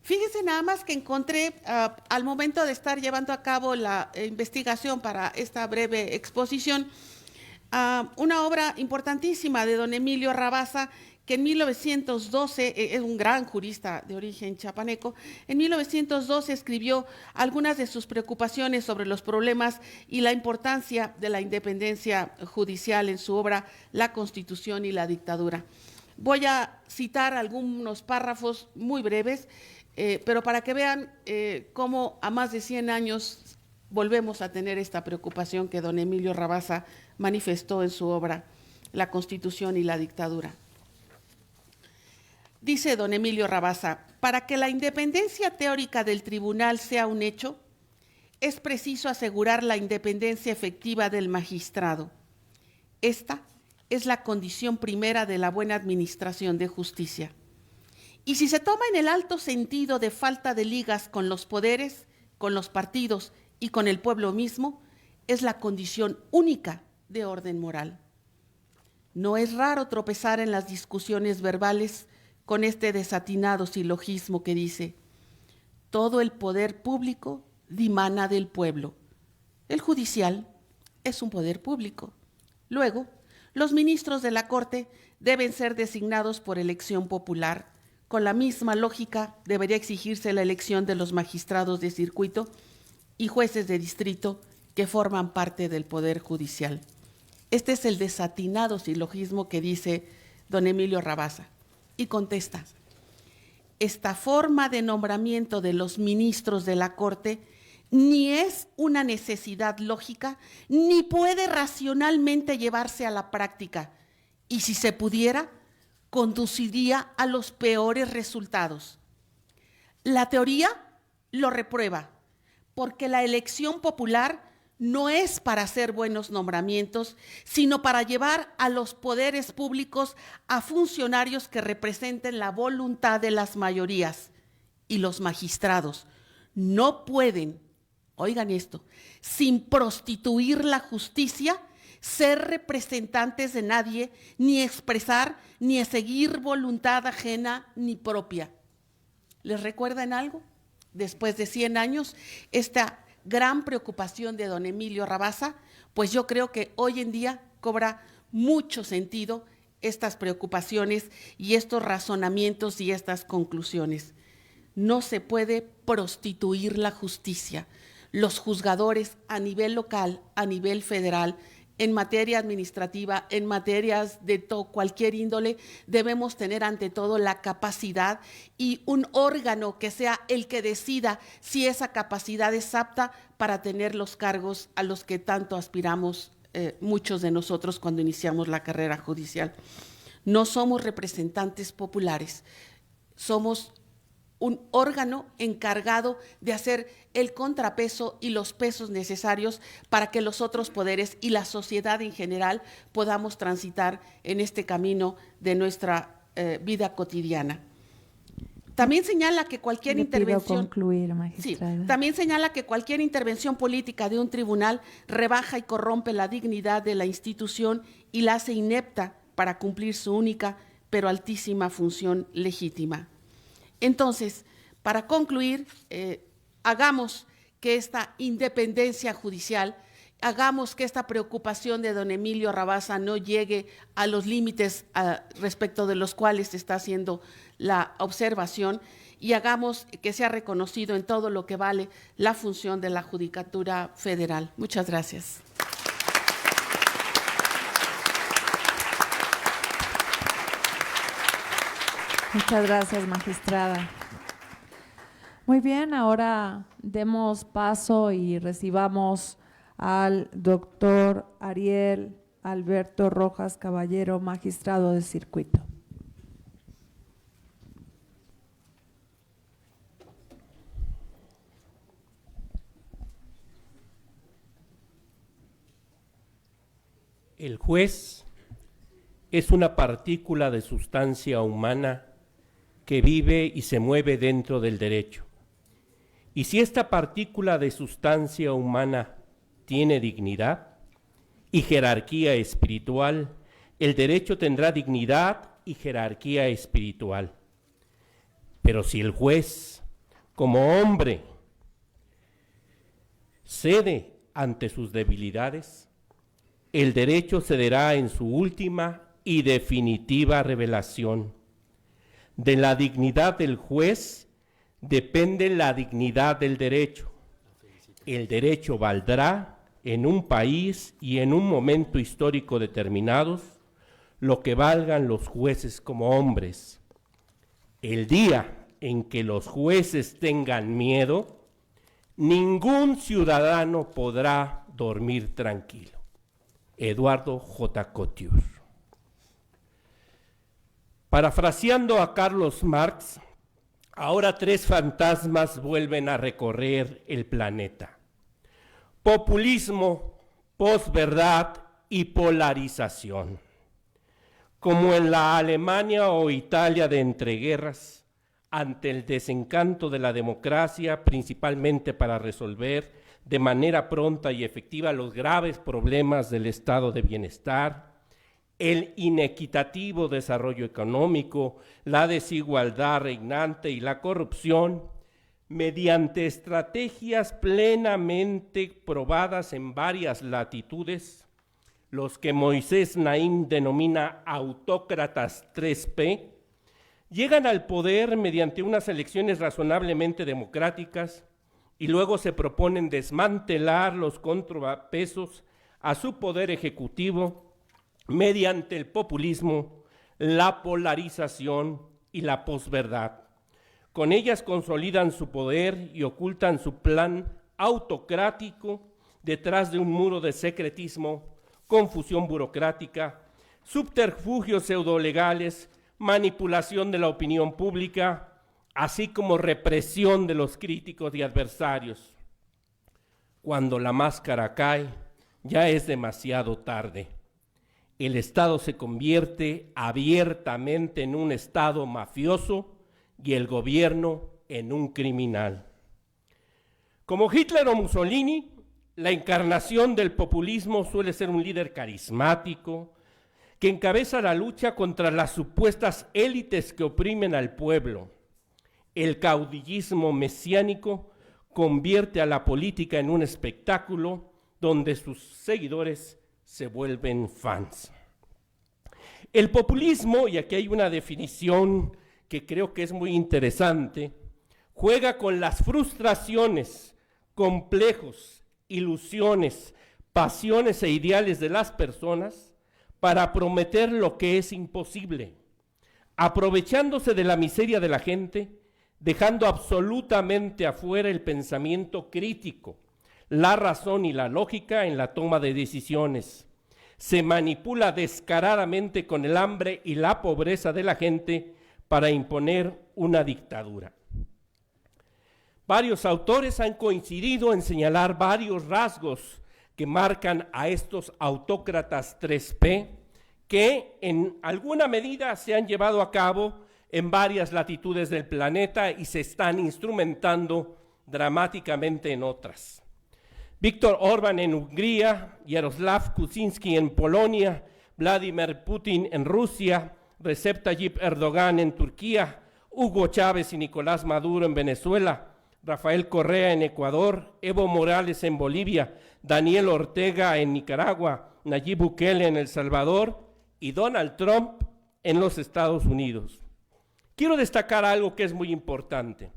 Fíjense nada más que encontré al momento de estar llevando a cabo la investigación para esta breve exposición, una obra importantísima de don Emilio Rabasa, que en 1912, es un gran jurista de origen chapaneco, en 1912 escribió algunas de sus preocupaciones sobre los problemas y la importancia de la independencia judicial en su obra La Constitución y la Dictadura. Voy a citar algunos párrafos muy breves, pero para que vean cómo a más de 100 años volvemos a tener esta preocupación que don Emilio Rabasa manifestó en su obra La Constitución y la Dictadura. Dice don Emilio Rabasa: para que la independencia teórica del tribunal sea un hecho, es preciso asegurar la independencia efectiva del magistrado. Esta es la condición primera de la buena administración de justicia. Y si se toma en el alto sentido de falta de ligas con los poderes, con los partidos y con el pueblo mismo, es la condición única de orden moral. No es raro tropezar en las discusiones verbales con este desatinado silogismo que dice: todo el poder público dimana del pueblo. El judicial es un poder público. Luego, los ministros de la Corte deben ser designados por elección popular. Con la misma lógica debería exigirse la elección de los magistrados de circuito y jueces de distrito que forman parte del Poder Judicial. Este es el desatinado silogismo que dice don Emilio Rabasa. Y contesta: esta forma de nombramiento de los ministros de la Corte ni es una necesidad lógica, ni puede racionalmente llevarse a la práctica, y si se pudiera, conduciría a los peores resultados. La teoría lo reprueba, porque la elección popular no es para hacer buenos nombramientos, sino para llevar a los poderes públicos a funcionarios que representen la voluntad de las mayorías. Y los magistrados no pueden, oigan esto, sin prostituir la justicia, ser representantes de nadie, ni expresar, ni seguir voluntad ajena ni propia. ¿Les recuerdan algo? Después de 100 años, esta gran preocupación de don Emilio Rabasa, pues yo creo que hoy en día cobra mucho sentido estas preocupaciones y estos razonamientos y estas conclusiones. No se puede prostituir la justicia. Los juzgadores a nivel local, a nivel federal, en materia administrativa, en materias de cualquier índole, debemos tener ante todo la capacidad y un órgano que sea el que decida si esa capacidad es apta para tener los cargos a los que tanto aspiramos muchos de nosotros cuando iniciamos la carrera judicial. No somos representantes populares, somos un órgano encargado de hacer el contrapeso y los pesos necesarios para que los otros poderes y la sociedad en general podamos transitar en este camino de nuestra vida cotidiana. También señala que cualquier intervención… concluir, magistrada. Sí, también señala que cualquier intervención política de un tribunal rebaja y corrompe la dignidad de la institución y la hace inepta para cumplir su única pero altísima función legítima. Entonces, para concluir, hagamos que esta independencia judicial, hagamos que esta preocupación de don Emilio Rabasa no llegue a los límites respecto de los cuales se está haciendo la observación y hagamos que sea reconocido en todo lo que vale la función de la Judicatura Federal. Muchas gracias. Muchas gracias, magistrada. Muy bien, ahora demos paso y recibamos al doctor Ariel Alberto Rojas Caballero, magistrado de circuito. El juez es una partícula de sustancia humana que vive y se mueve dentro del derecho. Y si esta partícula de sustancia humana tiene dignidad y jerarquía espiritual, el derecho tendrá dignidad y jerarquía espiritual. Pero si el juez, como hombre, cede ante sus debilidades, el derecho cederá en su última y definitiva revelación. De la dignidad del juez depende la dignidad del derecho. El derecho valdrá en un país y en un momento histórico determinados lo que valgan los jueces como hombres. El día en que los jueces tengan miedo, ningún ciudadano podrá dormir tranquilo. Eduardo J. Couture. Parafraseando a Carlos Marx, ahora tres fantasmas vuelven a recorrer el planeta: populismo, posverdad y polarización. Como en la Alemania o Italia de entreguerras, ante el desencanto de la democracia, principalmente para resolver de manera pronta y efectiva los graves problemas del estado de bienestar, el inequitativo desarrollo económico, la desigualdad reinante y la corrupción, mediante estrategias plenamente probadas en varias latitudes, los que Moisés Naím denomina autócratas 3P, llegan al poder mediante unas elecciones razonablemente democráticas y luego se proponen desmantelar los contrapesos a su poder ejecutivo mediante el populismo, la polarización y la posverdad. Con ellas consolidan su poder y ocultan su plan autocrático detrás de un muro de secretismo, confusión burocrática, subterfugios pseudolegales, manipulación de la opinión pública, así como represión de los críticos y adversarios. Cuando la máscara cae, ya es demasiado tarde. El Estado se convierte abiertamente en un Estado mafioso y el gobierno en un criminal. Como Hitler o Mussolini, la encarnación del populismo suele ser un líder carismático que encabeza la lucha contra las supuestas élites que oprimen al pueblo. El caudillismo mesiánico convierte a la política en un espectáculo donde sus seguidores se vuelven fans. El populismo, y aquí hay una definición que creo que es muy interesante, juega con las frustraciones, complejos, ilusiones, pasiones e ideales de las personas para prometer lo que es imposible, aprovechándose de la miseria de la gente, dejando absolutamente afuera el pensamiento crítico, la razón y la lógica en la toma de decisiones. Se manipula descaradamente con el hambre y la pobreza de la gente para imponer una dictadura. Varios autores han coincidido en señalar varios rasgos que marcan a estos autócratas 3P, que en alguna medida se han llevado a cabo en varias latitudes del planeta y se están instrumentando dramáticamente en otras. Viktor Orbán en Hungría, Jaroslaw Kaczynski en Polonia, Vladimir Putin en Rusia, Recep Tayyip Erdogan en Turquía, Hugo Chávez y Nicolás Maduro en Venezuela, Rafael Correa en Ecuador, Evo Morales en Bolivia, Daniel Ortega en Nicaragua, Nayib Bukele en El Salvador y Donald Trump en los Estados Unidos. Quiero destacar algo que es muy importante,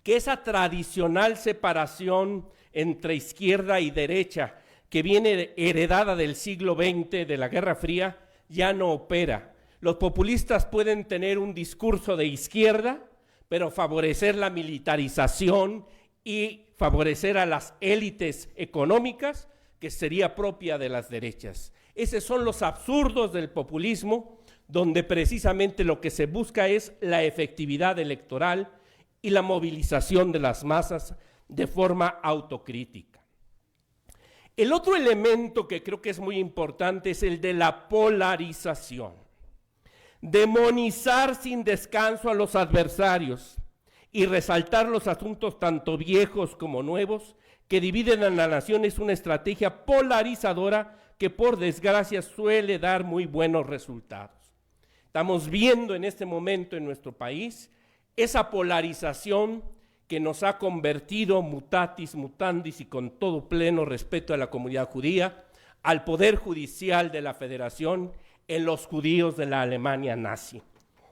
que esa tradicional separación entre izquierda y derecha que viene heredada del siglo XX, de la Guerra Fría, ya no opera. Los populistas pueden tener un discurso de izquierda, pero favorecer la militarización y favorecer a las élites económicas, que sería propia de las derechas. Esos son los absurdos del populismo, donde precisamente lo que se busca es la efectividad electoral y la movilización de las masas de forma autocrítica. El otro elemento que creo que es muy importante es el de la polarización. Demonizar sin descanso a los adversarios y resaltar los asuntos tanto viejos como nuevos que dividen a la nación es una estrategia polarizadora que por desgracia suele dar muy buenos resultados. Estamos viendo en este momento en nuestro país esa polarización que nos ha convertido mutatis mutandis y con todo pleno respeto a la comunidad judía, al Poder Judicial de la Federación, en los judíos de la Alemania nazi.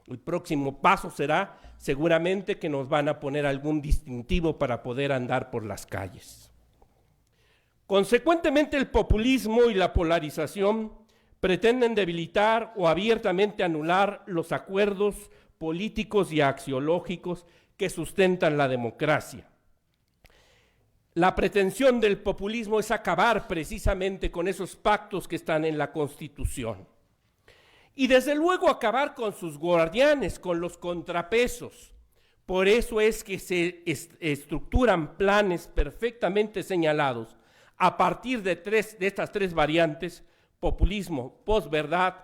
El próximo paso será seguramente que nos van a poner algún distintivo para poder andar por las calles. Consecuentemente, el populismo y la polarización pretenden debilitar o abiertamente anular los acuerdos políticos y axiológicos que sustentan la democracia. La pretensión del populismo es acabar precisamente con esos pactos que están en la Constitución. Y desde luego acabar con sus guardianes, con los contrapesos. Por eso es que se estructuran planes perfectamente señalados a partir de estas tres variantes: populismo, posverdad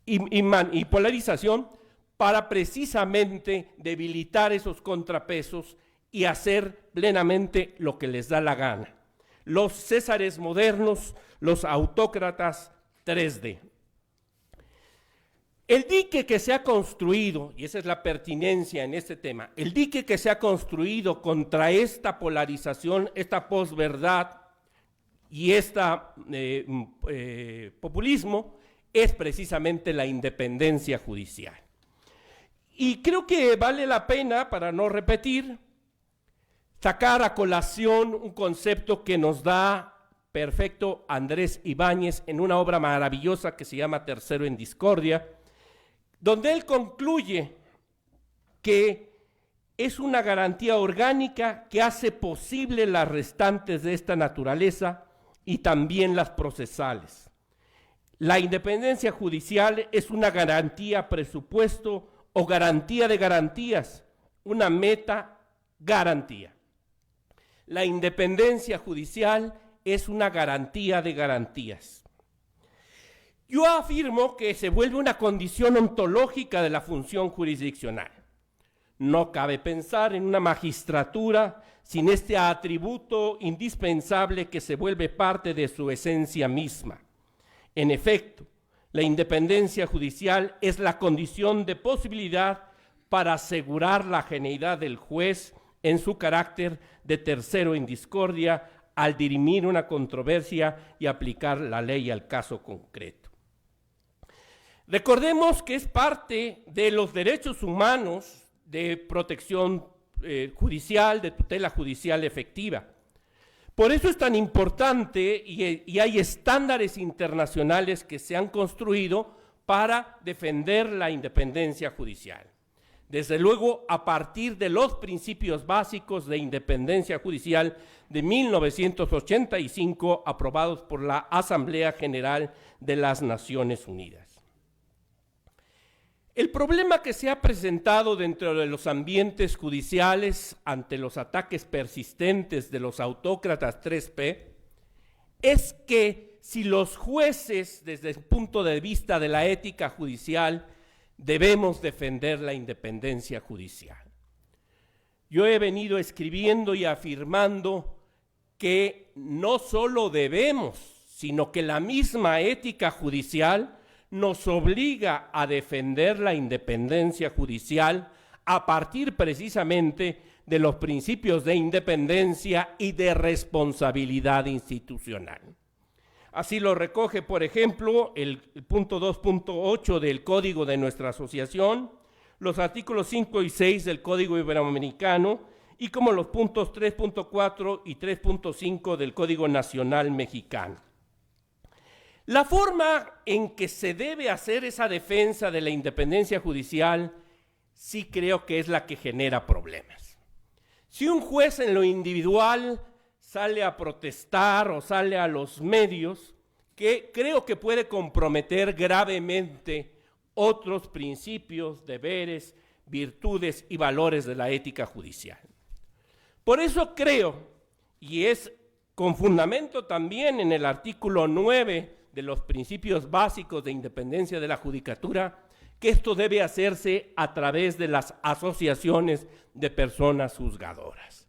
y polarización, para precisamente debilitar esos contrapesos y hacer plenamente lo que les da la gana. Los césares modernos, los autócratas 3D. El dique que se ha construido, y esa es la pertinencia en este tema, el dique que se ha construido contra esta polarización, esta posverdad y populismo, es precisamente la independencia judicial. Y creo que vale la pena, para no repetir, sacar a colación un concepto que nos da perfecto Andrés Ibáñez en una obra maravillosa que se llama Tercero en Discordia, donde él concluye que es una garantía orgánica que hace posible las restantes de esta naturaleza y también las procesales. La independencia judicial es una garantía, presupuesto o garantía de garantías, una meta garantía. La independencia judicial es una garantía de garantías. Yo afirmo que se vuelve una condición ontológica de la función jurisdiccional. No cabe pensar en una magistratura sin este atributo indispensable que se vuelve parte de su esencia misma. En efecto, la independencia judicial es la condición de posibilidad para asegurar la geneidad del juez en su carácter de tercero en discordia al dirimir una controversia y aplicar la ley al caso concreto. Recordemos que es parte de los derechos humanos de protección judicial, de tutela judicial efectiva. Por eso es tan importante y hay estándares internacionales que se han construido para defender la independencia judicial. Desde luego, a partir de los principios básicos de independencia judicial de 1985, aprobados por la Asamblea General de las Naciones Unidas. El problema que se ha presentado dentro de los ambientes judiciales ante los ataques persistentes de los autócratas 3P es que si los jueces, desde el punto de vista de la ética judicial, debemos defender la independencia judicial. Yo he venido escribiendo y afirmando que no solo debemos, sino que la misma ética judicial nos obliga a defender la independencia judicial a partir precisamente de los principios de independencia y de responsabilidad institucional. Así lo recoge, por ejemplo, el punto 2.8 del Código de nuestra asociación, los artículos 5 y 6 del Código Iberoamericano y como los puntos 3.4 y 3.5 del Código Nacional Mexicano. La forma en que se debe hacer esa defensa de la independencia judicial sí creo que es la que genera problemas. Si un juez en lo individual sale a protestar o sale a los medios, que creo que puede comprometer gravemente otros principios, deberes, virtudes y valores de la ética judicial. Por eso creo, y es con fundamento también en el artículo 9 de los principios básicos de independencia de la judicatura, que esto debe hacerse a través de las asociaciones de personas juzgadoras.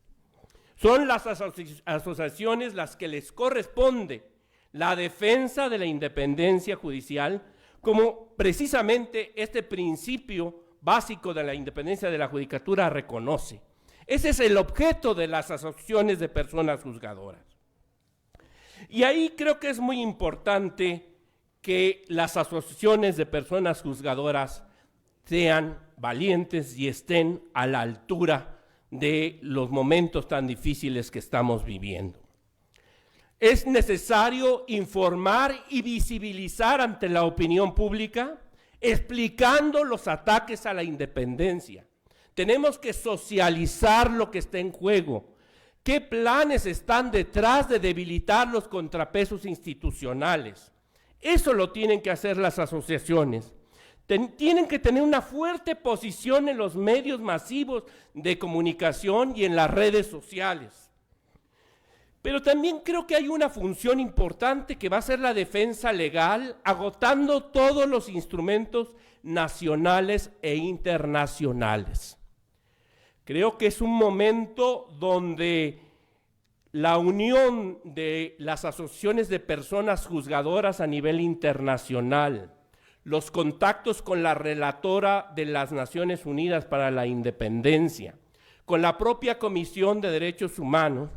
Son las asociaciones las que les corresponde la defensa de la independencia judicial, como precisamente este principio básico de la independencia de la judicatura reconoce. Ese es el objeto de las asociaciones de personas juzgadoras. Y ahí creo que es muy importante que las asociaciones de personas juzgadoras sean valientes y estén a la altura de los momentos tan difíciles que estamos viviendo. Es necesario informar y visibilizar ante la opinión pública, explicando los ataques a la independencia. Tenemos que socializar lo que está en juego. ¿Qué planes están detrás de debilitar los contrapesos institucionales? Eso lo tienen que hacer las asociaciones. Tienen que tener una fuerte posición en los medios masivos de comunicación y en las redes sociales. Pero también creo que hay una función importante que va a ser la defensa legal, agotando todos los instrumentos nacionales e internacionales. Creo que es un momento donde la unión de las asociaciones de personas juzgadoras a nivel internacional, los contactos con la relatora de las Naciones Unidas para la Independencia, con la propia Comisión de Derechos Humanos,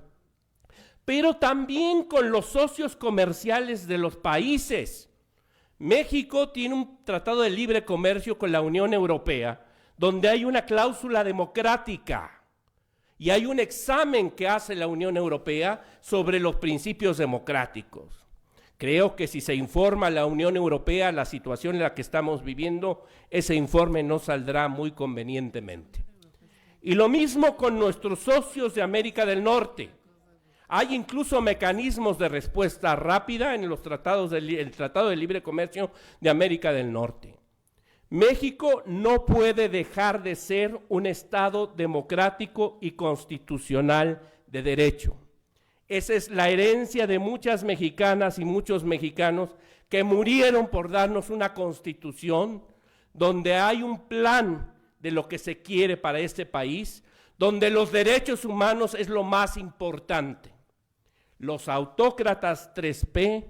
pero también con los socios comerciales de los países. México tiene un tratado de libre comercio con la Unión Europea, donde hay una cláusula democrática y hay un examen que hace la Unión Europea sobre los principios democráticos. Creo que si se informa a la Unión Europea la situación en la que estamos viviendo, ese informe no saldrá muy convenientemente. Y lo mismo con nuestros socios de América del Norte. Hay incluso mecanismos de respuesta rápida en los tratados el Tratado de Libre Comercio de América del Norte. México no puede dejar de ser un Estado democrático y constitucional de derecho. Esa es la herencia de muchas mexicanas y muchos mexicanos que murieron por darnos una constitución donde hay un plan de lo que se quiere para este país, donde los derechos humanos es lo más importante. Los autócratas 3P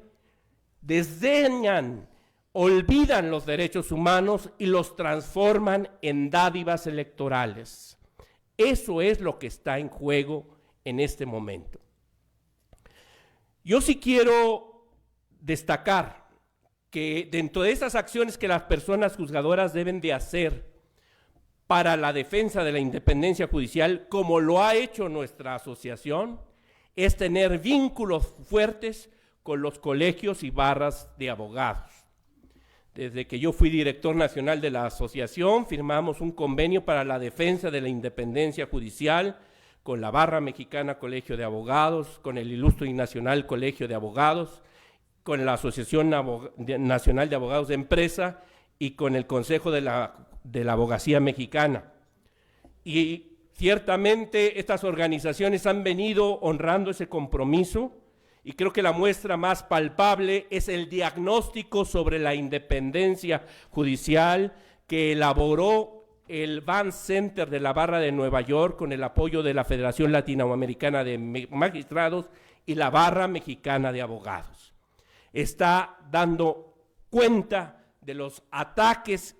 desdeñan, olvidan los derechos humanos y los transforman en dádivas electorales. Eso es lo que está en juego en este momento. Yo sí quiero destacar que dentro de esas acciones que las personas juzgadoras deben de hacer para la defensa de la independencia judicial, como lo ha hecho nuestra asociación, es tener vínculos fuertes con los colegios y barras de abogados. Desde que yo fui director nacional de la asociación, firmamos un convenio para la defensa de la independencia judicial con la Barra Mexicana Colegio de Abogados, con el Ilustre y Nacional Colegio de Abogados, con la Asociación Nacional de Abogados de Empresa y con el Consejo de la Abogacía Mexicana. Y ciertamente estas organizaciones han venido honrando ese compromiso, y creo que la muestra más palpable es el diagnóstico sobre la independencia judicial que elaboró el Van Center de la Barra de Nueva York con el apoyo de la Federación Latinoamericana de Magistrados y la Barra Mexicana de Abogados. Está dando cuenta de los ataques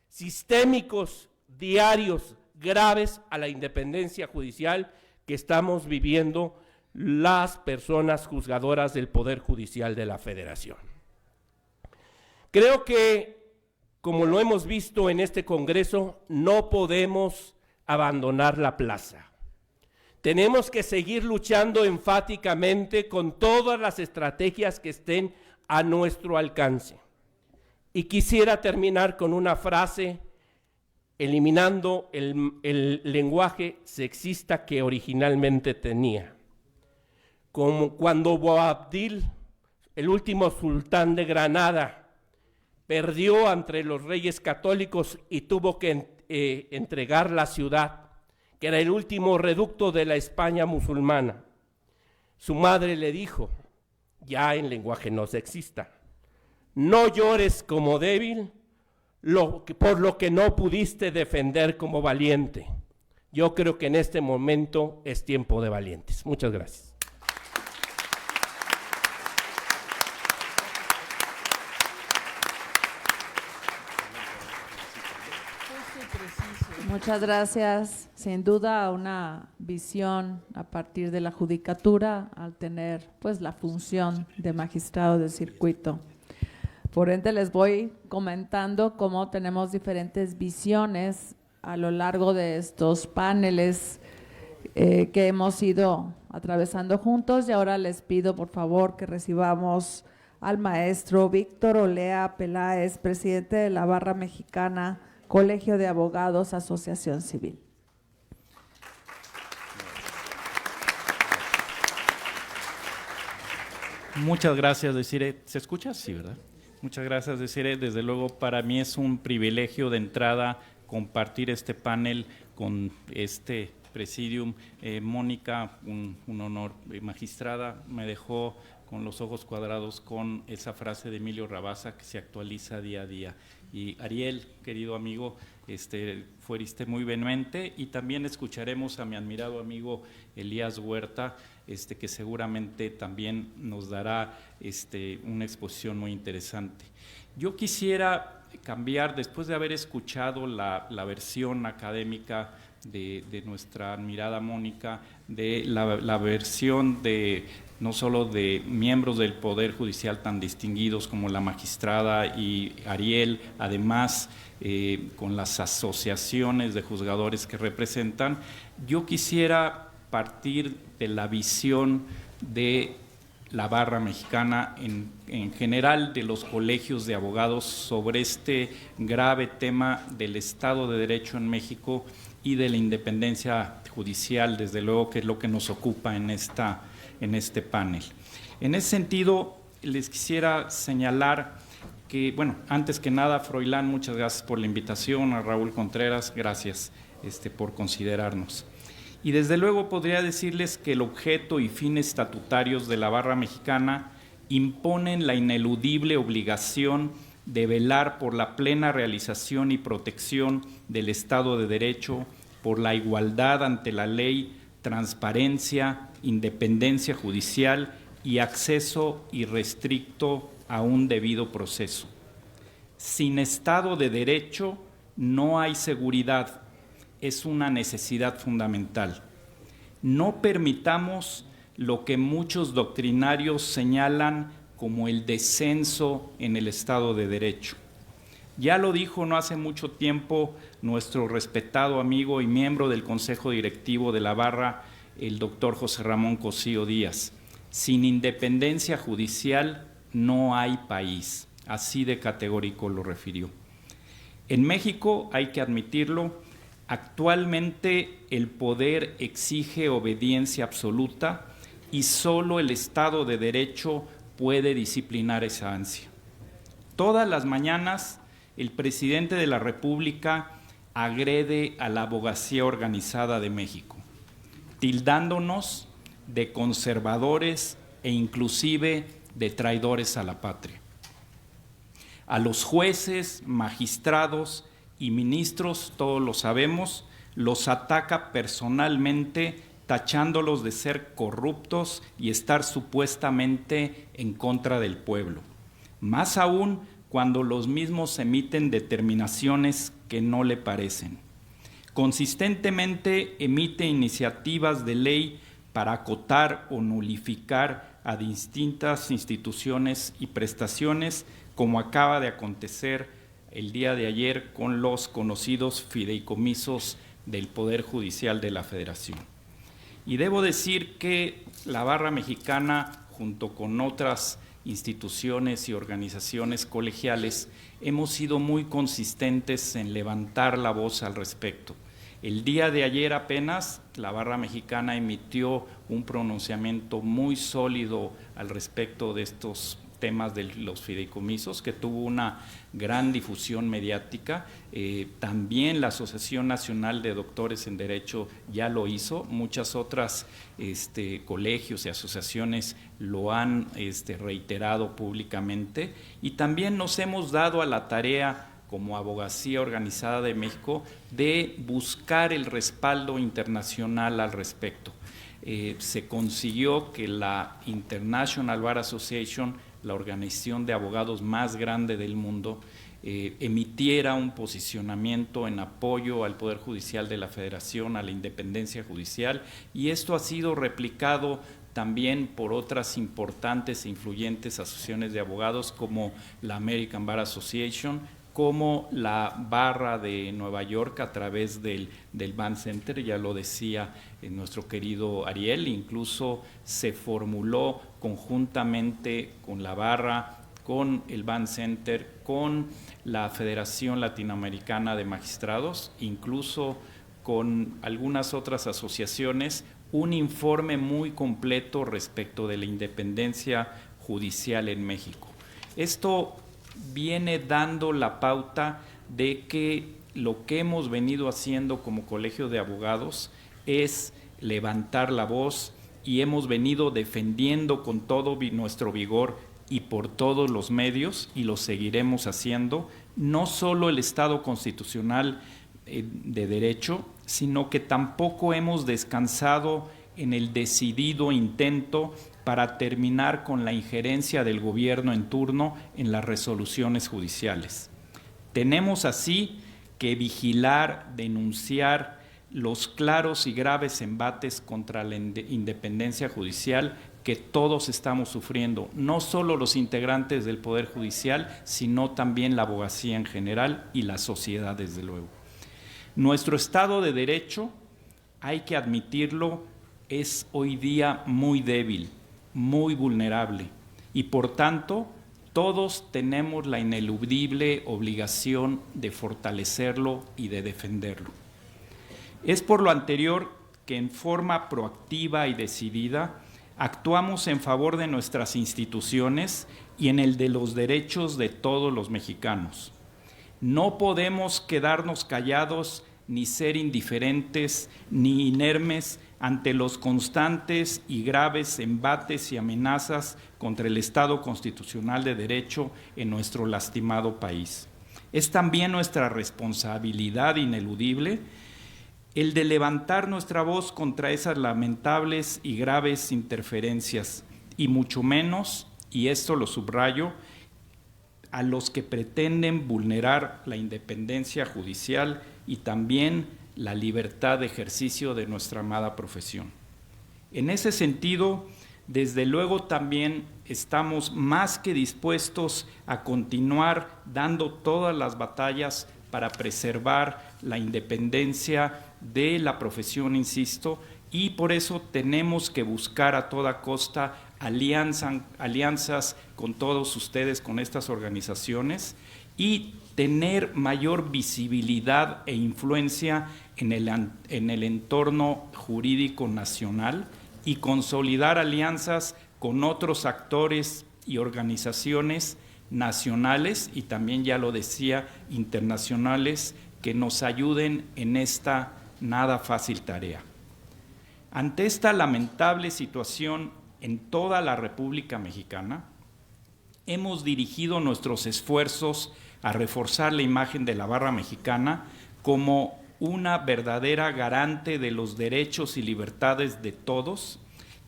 sistémicos, diarios, graves a la independencia judicial que estamos viviendo las personas juzgadoras del Poder Judicial de la Federación. Creo que, como lo hemos visto en este Congreso, no podemos abandonar la plaza. Tenemos que seguir luchando enfáticamente con todas las estrategias que estén a nuestro alcance. Y quisiera terminar con una frase, eliminando el lenguaje sexista que originalmente tenía. Como cuando Boabdil, el último sultán de Granada, perdió ante los reyes católicos y tuvo que entregar la ciudad, que era el último reducto de la España musulmana. Su madre le dijo, ya en lenguaje no sexista, no llores como débil por lo que no pudiste defender como valiente. Yo creo que en este momento es tiempo de valientes. Muchas gracias. Muchas gracias. Sin duda una visión a partir de la judicatura al tener pues la función de magistrado de circuito. Por ende les voy comentando cómo tenemos diferentes visiones a lo largo de estos paneles que hemos ido atravesando juntos, y ahora les pido por favor que recibamos al maestro Víctor Olea Peláez, presidente de la Barra Mexicana Colegio de Abogados, Asociación Civil. Muchas gracias, Desiree. ¿Se escucha? Sí, ¿verdad? Muchas gracias, Desiree. Desde luego, para mí es un privilegio de entrada compartir este panel con este presidium. Mónica, un honor. Magistrada, me dejó con los ojos cuadrados con esa frase de Emilio Rabasa que se actualiza día a día. Y Ariel, querido amigo, fuiste muy vehemente, y también escucharemos a mi admirado amigo Elías Huerta, que seguramente también nos dará una exposición muy interesante. Yo quisiera cambiar, después de haber escuchado la versión académica de nuestra admirada Mónica, de la versión de no solo de miembros del Poder Judicial tan distinguidos como la magistrada y Ariel, además con las asociaciones de juzgadores que representan, yo quisiera partir de la visión de la Barra Mexicana, en general de los colegios de abogados, sobre este grave tema del Estado de Derecho en México y de la independencia judicial, desde luego que es lo que nos ocupa en este panel. En ese sentido, les quisiera señalar que, bueno, antes que nada, Froilán, muchas gracias por la invitación, a Raúl Contreras, gracias por considerarnos. Y desde luego podría decirles que el objeto y fines estatutarios de la Barra Mexicana imponen la ineludible obligación de velar por la plena realización y protección del Estado de Derecho, por la igualdad ante la ley, transparencia, independencia judicial y acceso irrestricto a un debido proceso. Sin Estado de Derecho no hay seguridad, es una necesidad fundamental. No permitamos lo que muchos doctrinarios señalan como el descenso en el Estado de Derecho. Ya lo dijo no hace mucho tiempo nuestro respetado amigo y miembro del Consejo Directivo de la Barra, el doctor José Ramón Cosío Díaz: sin independencia judicial no hay país. Así de categórico lo refirió. En México, hay que admitirlo, actualmente el poder exige obediencia absoluta y solo el Estado de Derecho puede disciplinar esa ansia. Todas las mañanas el presidente de la República agrede a la abogacía organizada de México, tildándonos de conservadores e inclusive de traidores a la patria. A los jueces, magistrados y ministros, todos lo sabemos, los ataca personalmente, tachándolos de ser corruptos y estar supuestamente en contra del pueblo. Más aún cuando los mismos emiten determinaciones que no le parecen. Consistentemente emite iniciativas de ley para acotar o nulificar a distintas instituciones y prestaciones, como acaba de acontecer el día de ayer con los conocidos fideicomisos del Poder Judicial de la Federación. Y debo decir que la Barra Mexicana, junto con otras instituciones y organizaciones colegiales, hemos sido muy consistentes en levantar la voz al respecto. El día de ayer apenas la Barra Mexicana emitió un pronunciamiento muy sólido al respecto de estos temas de los fideicomisos, que tuvo una gran difusión mediática. También la Asociación Nacional de Doctores en Derecho ya lo hizo, muchas otras colegios y asociaciones lo han reiterado públicamente, y también nos hemos dado a la tarea como Abogacía Organizada de México de buscar el respaldo internacional al respecto. Se consiguió que la International Bar Association, la organización de abogados más grande del mundo, emitiera un posicionamiento en apoyo al Poder Judicial de la Federación, a la independencia judicial, y esto ha sido replicado también por otras importantes e influyentes asociaciones de abogados como la American Bar Association, como la Barra de Nueva York a través del Band Center, ya lo decía nuestro querido Ariel. Incluso se formuló conjuntamente con la Barra, con el Band Center, con la Federación Latinoamericana de Magistrados, incluso con algunas otras asociaciones, un informe muy completo respecto de la independencia judicial en México. Esto viene dando la pauta de que lo que hemos venido haciendo como Colegio de Abogados es levantar la voz, y hemos venido defendiendo con todo nuestro vigor y por todos los medios, y lo seguiremos haciendo, no solo el Estado constitucional de derecho, sino que tampoco hemos descansado en el decidido intento para terminar con la injerencia del gobierno en turno en las resoluciones judiciales. Tenemos así que vigilar, denunciar los claros y graves embates contra la independencia judicial que todos estamos sufriendo, no solo los integrantes del Poder Judicial, sino también la abogacía en general y la sociedad, desde luego. Nuestro Estado de Derecho, hay que admitirlo, es hoy día muy débil, muy vulnerable, y por tanto todos tenemos la ineludible obligación de fortalecerlo y de defenderlo. Es por lo anterior que en forma proactiva y decidida actuamos en favor de nuestras instituciones y en el de los derechos de todos los mexicanos. No podemos quedarnos callados ni ser indiferentes ni inermes ante los constantes y graves embates y amenazas contra el Estado constitucional de derecho en nuestro lastimado país. Es también nuestra responsabilidad ineludible el de levantar nuestra voz contra esas lamentables y graves interferencias, y mucho menos, y esto lo subrayo, a los que pretenden vulnerar la independencia judicial y también la libertad de ejercicio de nuestra amada profesión. En ese sentido, desde luego también estamos más que dispuestos a continuar dando todas las batallas para preservar la independencia de la profesión, insisto, y por eso tenemos que buscar a toda costa alianzas con todos ustedes, con estas organizaciones, y tener mayor visibilidad e influencia en el entorno jurídico nacional y consolidar alianzas con otros actores y organizaciones nacionales y también, ya lo decía, internacionales, que nos ayuden en esta nada fácil tarea. Ante esta lamentable situación en toda la República Mexicana, hemos dirigido nuestros esfuerzos a reforzar la imagen de la barra mexicana como una verdadera garante de los derechos y libertades de todos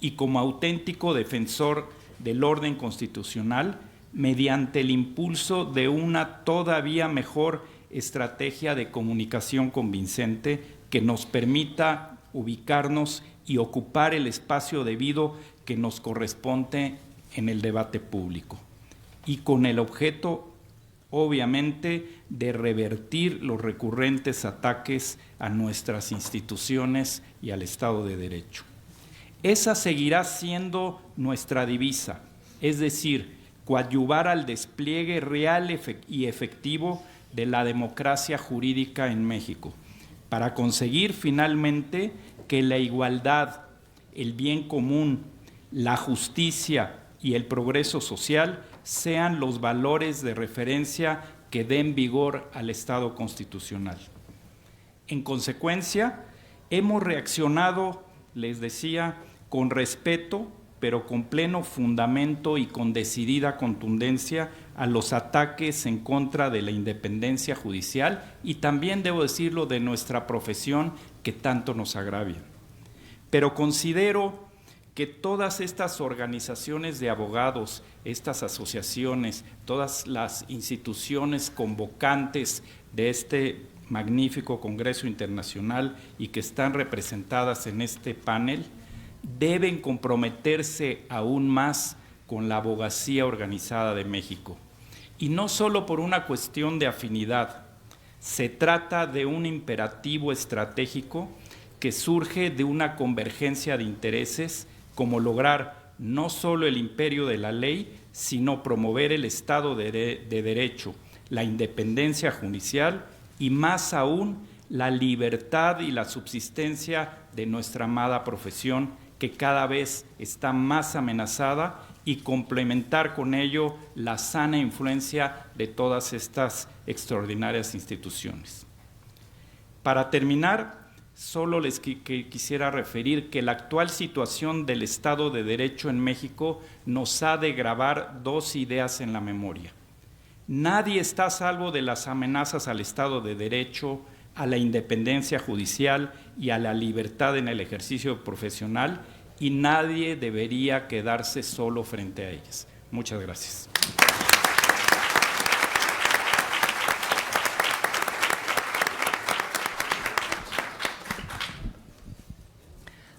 y como auténtico defensor del orden constitucional mediante el impulso de una todavía mejor estrategia de comunicación convincente que nos permita ubicarnos y ocupar el espacio debido que nos corresponde en el debate público, y con el objeto, obviamente, de revertir los recurrentes ataques a nuestras instituciones y al Estado de Derecho. Esa seguirá siendo nuestra divisa, es decir, coadyuvar al despliegue real y efectivo de la democracia jurídica en México, para conseguir finalmente que la igualdad, el bien común, la justicia y el progreso social sean los valores de referencia que den vigor al Estado constitucional. En consecuencia, hemos reaccionado, les decía, con respeto, pero con pleno fundamento y con decidida contundencia a los ataques en contra de la independencia judicial y también, debo decirlo, de nuestra profesión que tanto nos agravian. Pero considero que todas estas organizaciones de abogados, estas asociaciones, todas las instituciones convocantes de este magnífico Congreso Internacional y que están representadas en este panel, deben comprometerse aún más con la abogacía organizada de México. Y no solo por una cuestión de afinidad, se trata de un imperativo estratégico que surge de una convergencia de intereses, como lograr no solo el imperio de la ley, sino promover el Estado de Derecho, la independencia judicial y más aún la libertad y la subsistencia de nuestra amada profesión, que cada vez está más amenazada, y complementar con ello la sana influencia de todas estas extraordinarias instituciones. Para terminar, solo les quisiera referir que la actual situación del Estado de Derecho en México nos ha de grabar dos ideas en la memoria. Nadie está a salvo de las amenazas al Estado de Derecho, a la independencia judicial y a la libertad en el ejercicio profesional, y nadie debería quedarse solo frente a ellas. Muchas gracias.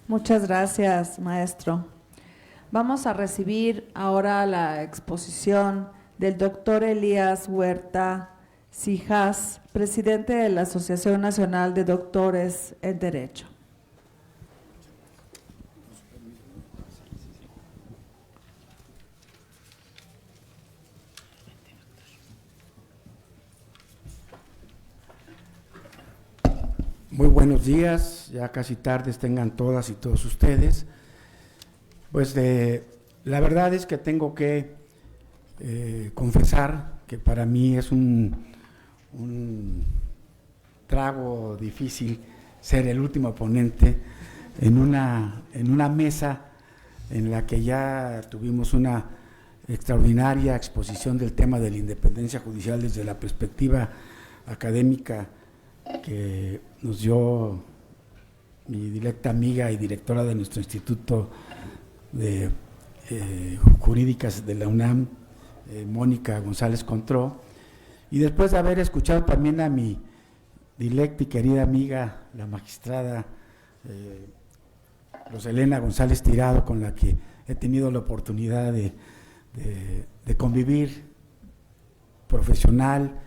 Muchas gracias, maestro. Vamos a recibir ahora la exposición del doctor Elías Huerta Cijas, presidente de la Asociación Nacional de Doctores en Derecho. Muy buenos días, ya casi tardes tengan todas y todos ustedes. Pues la verdad es que tengo que confesar que para mí es un trago difícil ser el último ponente en una mesa en la que ya tuvimos una extraordinaria exposición del tema de la independencia judicial desde la perspectiva académica que nos dio mi directa amiga y directora de nuestro Instituto de Jurídicas de la UNAM, Mónica González Contró, y después de haber escuchado también a mi directa y querida amiga, la magistrada Roselena González Tirado, con la que he tenido la oportunidad de convivir profesional,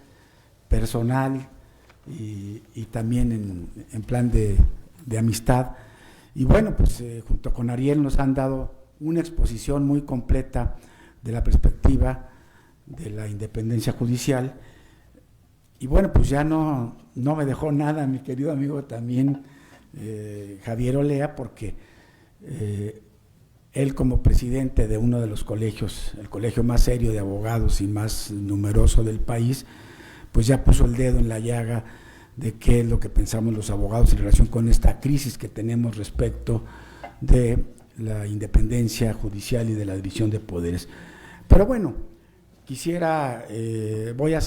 personal y también en plan de amistad. Y bueno, pues junto con Ariel nos han dado una exposición muy completa de la perspectiva de la independencia judicial. Y bueno, pues ya no me dejó nada mi querido amigo también Javier Olea, porque él, como presidente de uno de los colegios, el colegio más serio de abogados y más numeroso del país, pues ya puso el dedo en la llaga de qué es lo que pensamos los abogados en relación con esta crisis que tenemos respecto de la independencia judicial y de la división de poderes. Pero bueno, quisiera, voy a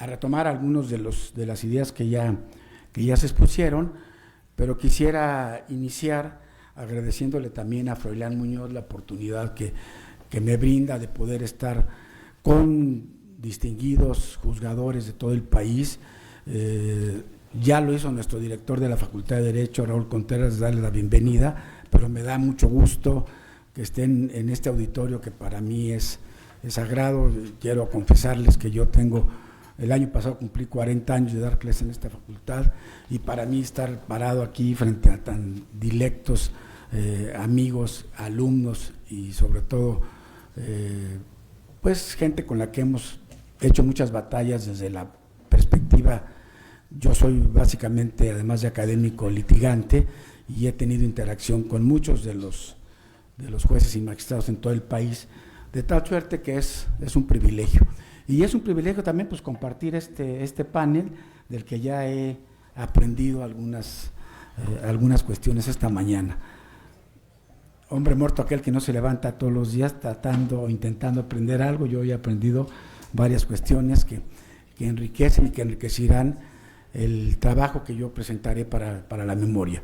retomar algunos de las ideas que ya se expusieron, pero quisiera iniciar agradeciéndole también a Froilán Muñoz la oportunidad que me brinda de poder estar con distinguidos juzgadores de todo el país. Ya lo hizo nuestro director de la Facultad de Derecho, Raúl Contreras, darle la bienvenida, pero me da mucho gusto que estén en este auditorio que para mí es sagrado. Quiero confesarles que yo el año pasado cumplí 40 años de dar clases en esta facultad, y para mí estar parado aquí frente a tan dilectos amigos, alumnos y sobre todo pues gente con la que hemos hecho muchas batallas desde la perspectiva. Yo soy básicamente, además de académico, litigante, y he tenido interacción con muchos de los jueces y magistrados en todo el país, de tal suerte que es un privilegio. Y es un privilegio también pues compartir este panel, del que ya he aprendido algunas cuestiones esta mañana. Hombre muerto aquel que no se levanta todos los días tratando o intentando aprender algo. Yo he aprendido varias cuestiones que enriquecen y que enriquecerán el trabajo que yo presentaré para la memoria.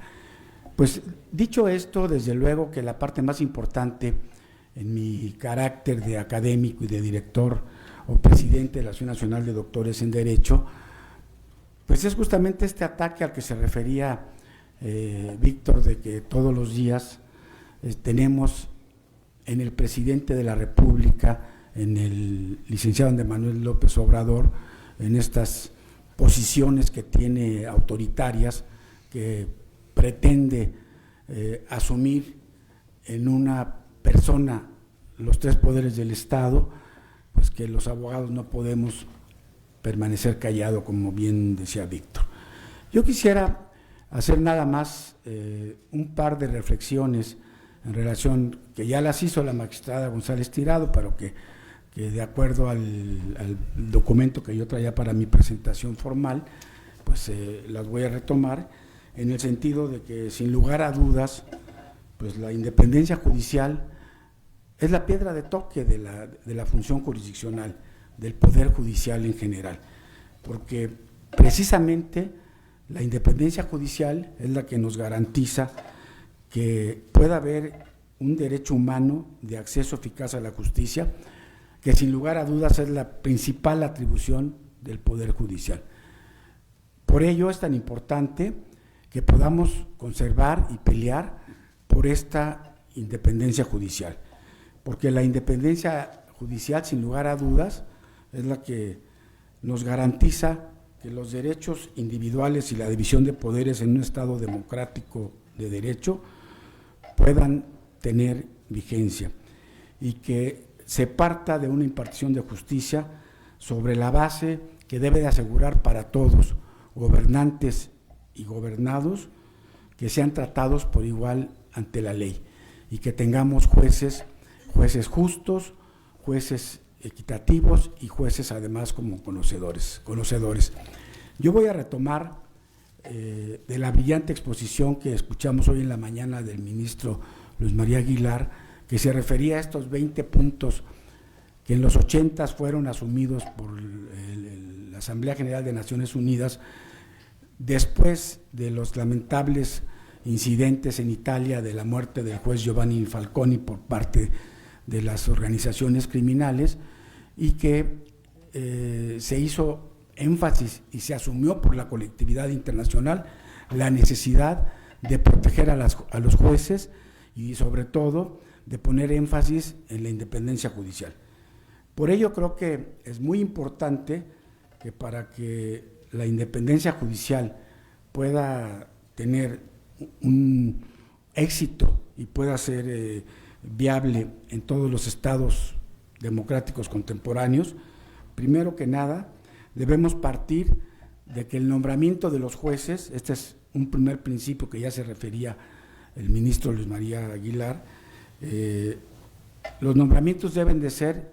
Pues dicho esto, desde luego que la parte más importante en mi carácter de académico y de director o presidente de la Asociación Nacional de Doctores en Derecho, pues es justamente este ataque al que se refería Víctor, de que todos los días tenemos en el presidente de la República, en el licenciado Andrés Manuel López Obrador, en estas posiciones que tiene autoritarias, que pretende asumir en una persona los tres poderes del Estado, pues que los abogados no podemos permanecer callados, como bien decía Víctor. Yo quisiera hacer nada más un par de reflexiones en relación, que ya las hizo la magistrada González Tirado, pero que de acuerdo al documento que yo traía para mi presentación formal, pues las voy a retomar, en el sentido de que, sin lugar a dudas, pues la independencia judicial es la piedra de toque de la función jurisdiccional, del Poder Judicial en general, porque precisamente la independencia judicial es la que nos garantiza que pueda haber un derecho humano de acceso eficaz a la justicia, que sin lugar a dudas es la principal atribución del Poder Judicial. Por ello es tan importante que podamos conservar y pelear por esta independencia judicial, porque la independencia judicial, sin lugar a dudas, es la que nos garantiza que los derechos individuales y la división de poderes en un Estado democrático de derecho puedan tener vigencia, y que se parta de una impartición de justicia sobre la base que debe de asegurar para todos, gobernantes y gobernados, que sean tratados por igual ante la ley, y que tengamos jueces justos, jueces equitativos y jueces además como conocedores. Yo voy a retomar de la brillante exposición que escuchamos hoy en la mañana del ministro Luis María Aguilar, que se refería a estos 20 puntos que en los 80 fueron asumidos por la Asamblea General de Naciones Unidas después de los lamentables incidentes en Italia de la muerte del juez Giovanni Falconi por parte de las organizaciones criminales, y que se hizo énfasis y se asumió por la colectividad internacional la necesidad de proteger a los jueces y sobre todo de poner énfasis en la independencia judicial. Por ello creo que es muy importante que para que la independencia judicial pueda tener un éxito y pueda ser viable en todos los estados democráticos contemporáneos, primero que nada debemos partir de que el nombramiento de los jueces, este es un primer principio que ya se refería el ministro Luis María Aguilar, los nombramientos deben de ser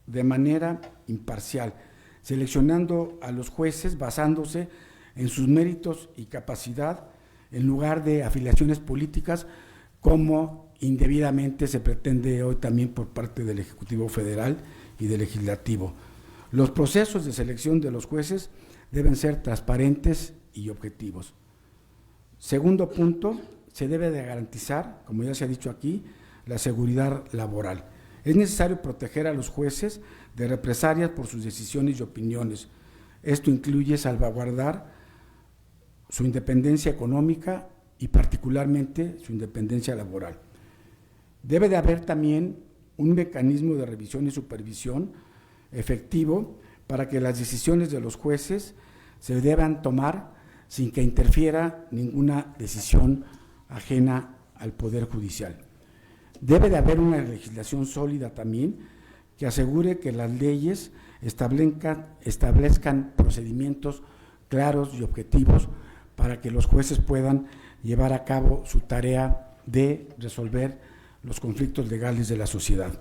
de manera imparcial, seleccionando a los jueces basándose en sus méritos y capacidad, en lugar de afiliaciones políticas, como indebidamente se pretende hoy también por parte del Ejecutivo Federal y del Legislativo. Los procesos de selección de los jueces deben ser transparentes y objetivos. Segundo punto, se debe de garantizar, como ya se ha dicho aquí, la seguridad laboral. Es necesario proteger a los jueces de represalias por sus decisiones y opiniones. Esto incluye salvaguardar su independencia económica y particularmente su independencia laboral. Debe de haber también un mecanismo de revisión y supervisión efectivo para que las decisiones de los jueces se deban tomar sin que interfiera ninguna decisión ajena al Poder Judicial. Debe de haber una legislación sólida también que asegure que las leyes establezcan procedimientos claros y objetivos para que los jueces puedan llevar a cabo su tarea de resolver los conflictos legales de la sociedad.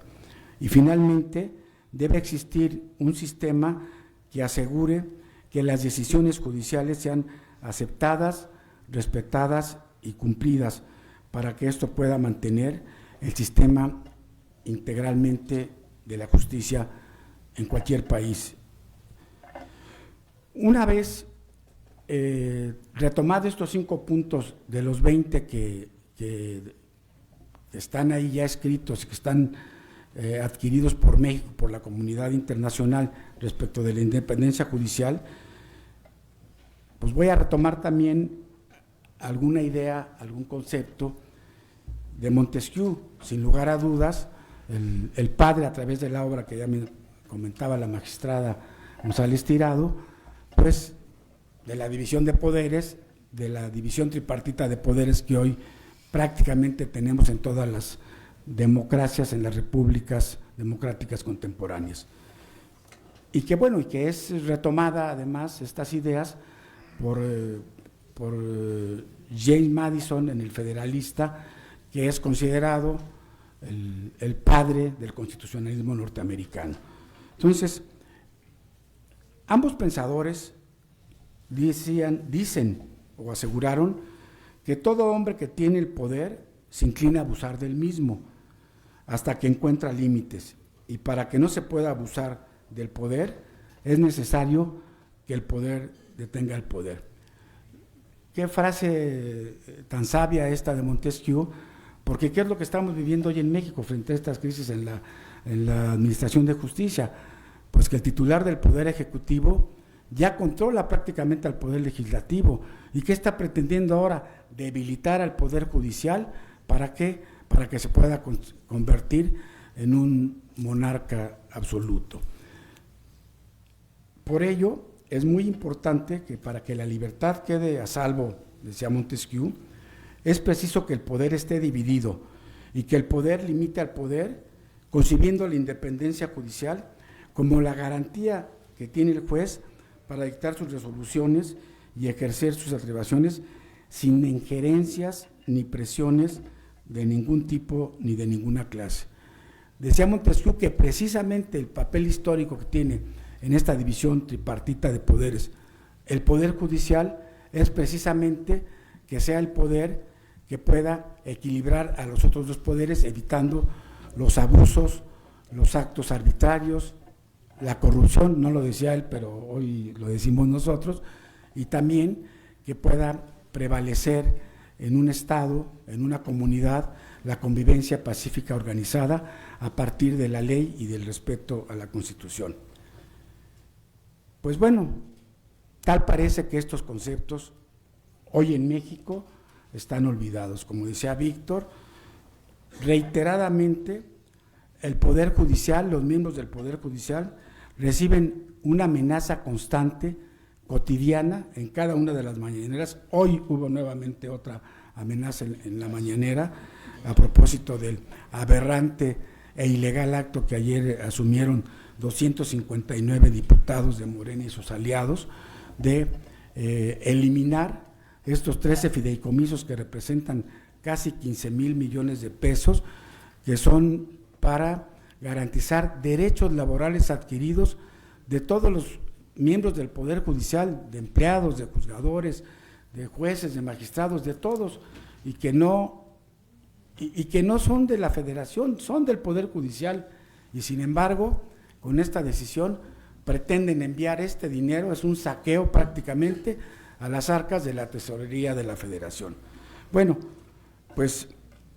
Y finalmente, debe existir un sistema que asegure que las decisiones judiciales sean aceptadas, respetadas y cumplidas para que esto pueda mantener el sistema integralmente de la justicia en cualquier país. Una vez retomado estos 5 puntos de los 20 que están ahí ya escritos, que están adquiridos por México, por la comunidad internacional respecto de la independencia judicial, pues voy a retomar también alguna idea, algún concepto de Montesquieu. Sin lugar a dudas, el padre, a través de la obra que ya me comentaba la magistrada González Tirado, pues de la división de poderes, de la división tripartita de poderes que hoy prácticamente tenemos en todas las democracias, en las repúblicas democráticas contemporáneas. Y que bueno, y que es retomada además estas ideas por James Madison en El Federalista, que es considerado el padre del constitucionalismo norteamericano. Entonces, ambos pensadores dicen o aseguraron que todo hombre que tiene el poder se inclina a abusar del mismo hasta que encuentra límites, y para que no se pueda abusar del poder es necesario que el poder detenga el poder. Qué frase tan sabia esta de Montesquieu, porque ¿qué es lo que estamos viviendo hoy en México frente a estas crisis en la administración de justicia? Pues que el titular del Poder Ejecutivo ya controla prácticamente al Poder Legislativo. ¿Y qué está pretendiendo ahora? Debilitar al Poder Judicial. ¿Para qué? Para que se pueda convertir en un monarca absoluto. Por ello, es muy importante que para que la libertad quede a salvo, decía Montesquieu, es preciso que el poder esté dividido y que el poder limite al poder, concibiendo la independencia judicial como la garantía que tiene el juez para dictar sus resoluciones y ejercer sus atribuciones sin injerencias ni presiones de ningún tipo ni de ninguna clase. Decía Montesquieu que precisamente el papel histórico que tiene en esta división tripartita de poderes, el poder judicial, es precisamente que sea el poder que pueda equilibrar a los otros dos poderes, evitando los abusos, los actos arbitrarios, la corrupción, no lo decía él, pero hoy lo decimos nosotros, y también que pueda prevalecer en un Estado, en una comunidad, la convivencia pacífica organizada a partir de la ley y del respeto a la Constitución. Pues bueno, tal parece que estos conceptos hoy en México están olvidados. Como decía Víctor, reiteradamente el Poder Judicial, los miembros del Poder Judicial reciben una amenaza constante, cotidiana, en cada una de las mañaneras. Hoy hubo nuevamente otra amenaza en la mañanera a propósito del aberrante e ilegal acto que ayer asumieron 259 diputados de Morena y sus aliados de eliminar estos 13 fideicomisos que representan casi 15,000 millones de pesos, que son para garantizar derechos laborales adquiridos de todos los miembros del Poder Judicial, de empleados, de juzgadores, de jueces, de magistrados, de todos, y que no son de la Federación, son del Poder Judicial, y sin embargo, con esta decisión pretenden enviar este dinero, es un saqueo prácticamente, a las arcas de la tesorería de la Federación. Bueno, pues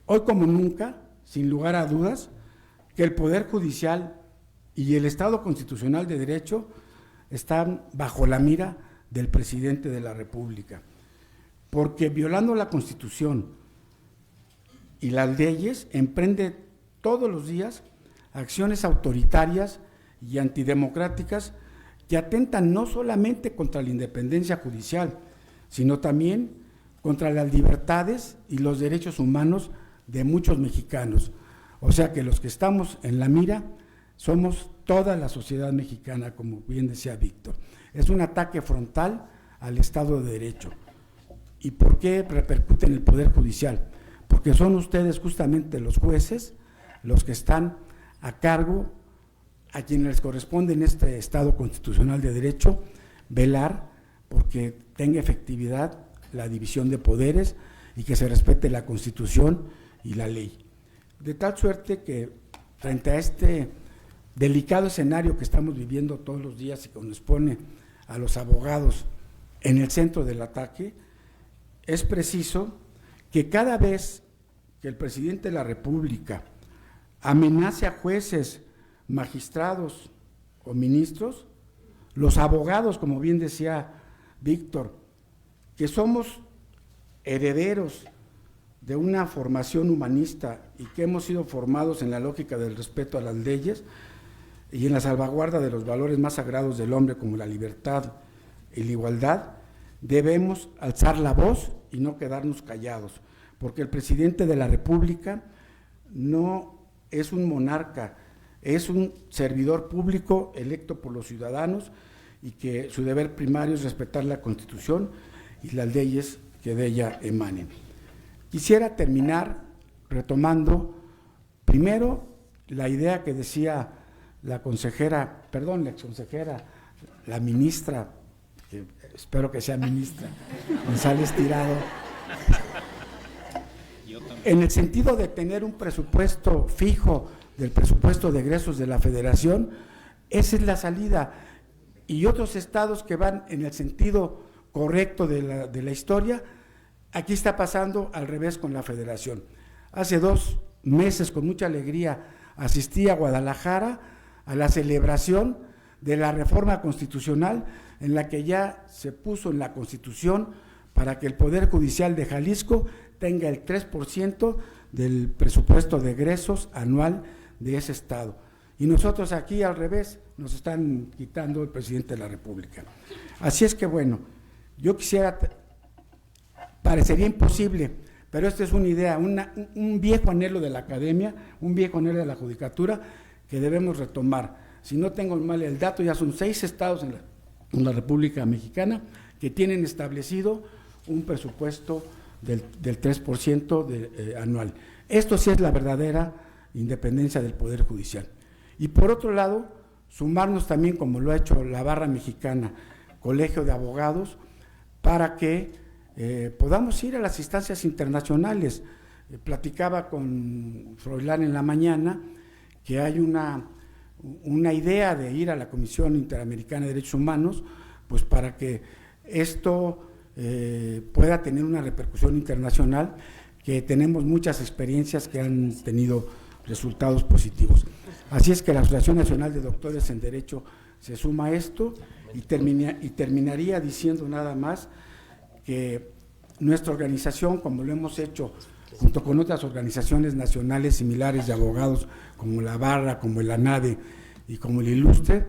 hoy como nunca, sin lugar a dudas, que el Poder Judicial y el Estado Constitucional de Derecho están bajo la mira del presidente de la República, porque violando la Constitución y las leyes, emprende todos los días acciones autoritarias y antidemocráticas que atentan no solamente contra la independencia judicial, sino también contra las libertades y los derechos humanos de muchos mexicanos. O sea que los que estamos en la mira somos toda la sociedad mexicana, como bien decía Víctor. Es un ataque frontal al Estado de Derecho. ¿Y por qué repercute en el Poder Judicial? Porque son ustedes justamente los jueces los que están a cargo, a quienes les corresponde en este Estado Constitucional de Derecho, velar porque tenga efectividad la división de poderes y que se respete la Constitución y la ley. De tal suerte que frente a este delicado escenario que estamos viviendo todos los días y que nos pone a los abogados en el centro del ataque, es preciso que cada vez que el presidente de la República amenace a jueces, magistrados o ministros, los abogados, como bien decía Víctor, que somos herederos de una formación humanista y que hemos sido formados en la lógica del respeto a las leyes y en la salvaguarda de los valores más sagrados del hombre como la libertad y la igualdad, debemos alzar la voz y no quedarnos callados, porque el presidente de la República no es un monarca, es un servidor público electo por los ciudadanos y que su deber primario es respetar la Constitución y las leyes que de ella emanen. Quisiera terminar retomando primero la idea que decía la exconsejera, la ministra, que espero que sea ministra, González Tirado, en el sentido de tener un presupuesto fijo del presupuesto de egresos de la Federación. Esa es la salida, y otros estados que van en el sentido correcto de la historia, aquí está pasando al revés con la Federación. Hace 2 meses, con mucha alegría, asistí a Guadalajara a la celebración de la reforma constitucional, en la que ya se puso en la Constitución para que el Poder Judicial de Jalisco tenga el 3% del presupuesto de egresos anual de ese estado. Y nosotros aquí al revés, nos están quitando el presidente de la República. Así es que bueno, yo quisiera, parecería imposible, pero esta es una idea, un viejo anhelo de la academia, un viejo anhelo de la judicatura que debemos retomar. Si no tengo mal el dato, ya son 6 estados en la República Mexicana que tienen establecido un presupuesto del 3% anual. Esto sí es la verdadera independencia del Poder Judicial. Y por otro lado, sumarnos también, como lo ha hecho la Barra Mexicana, Colegio de Abogados, para que podamos ir a las instancias internacionales. Platicaba con Froilán en la mañana que hay una idea de ir a la Comisión Interamericana de Derechos Humanos, pues para que esto pueda tener una repercusión internacional, que tenemos muchas experiencias que han tenido resultados positivos. Así es que la Asociación Nacional de Doctores en Derecho se suma a esto y terminaría diciendo nada más que nuestra organización, como lo hemos hecho junto con otras organizaciones nacionales similares de abogados, como la Barra, como el ANADE y como el Ilustre,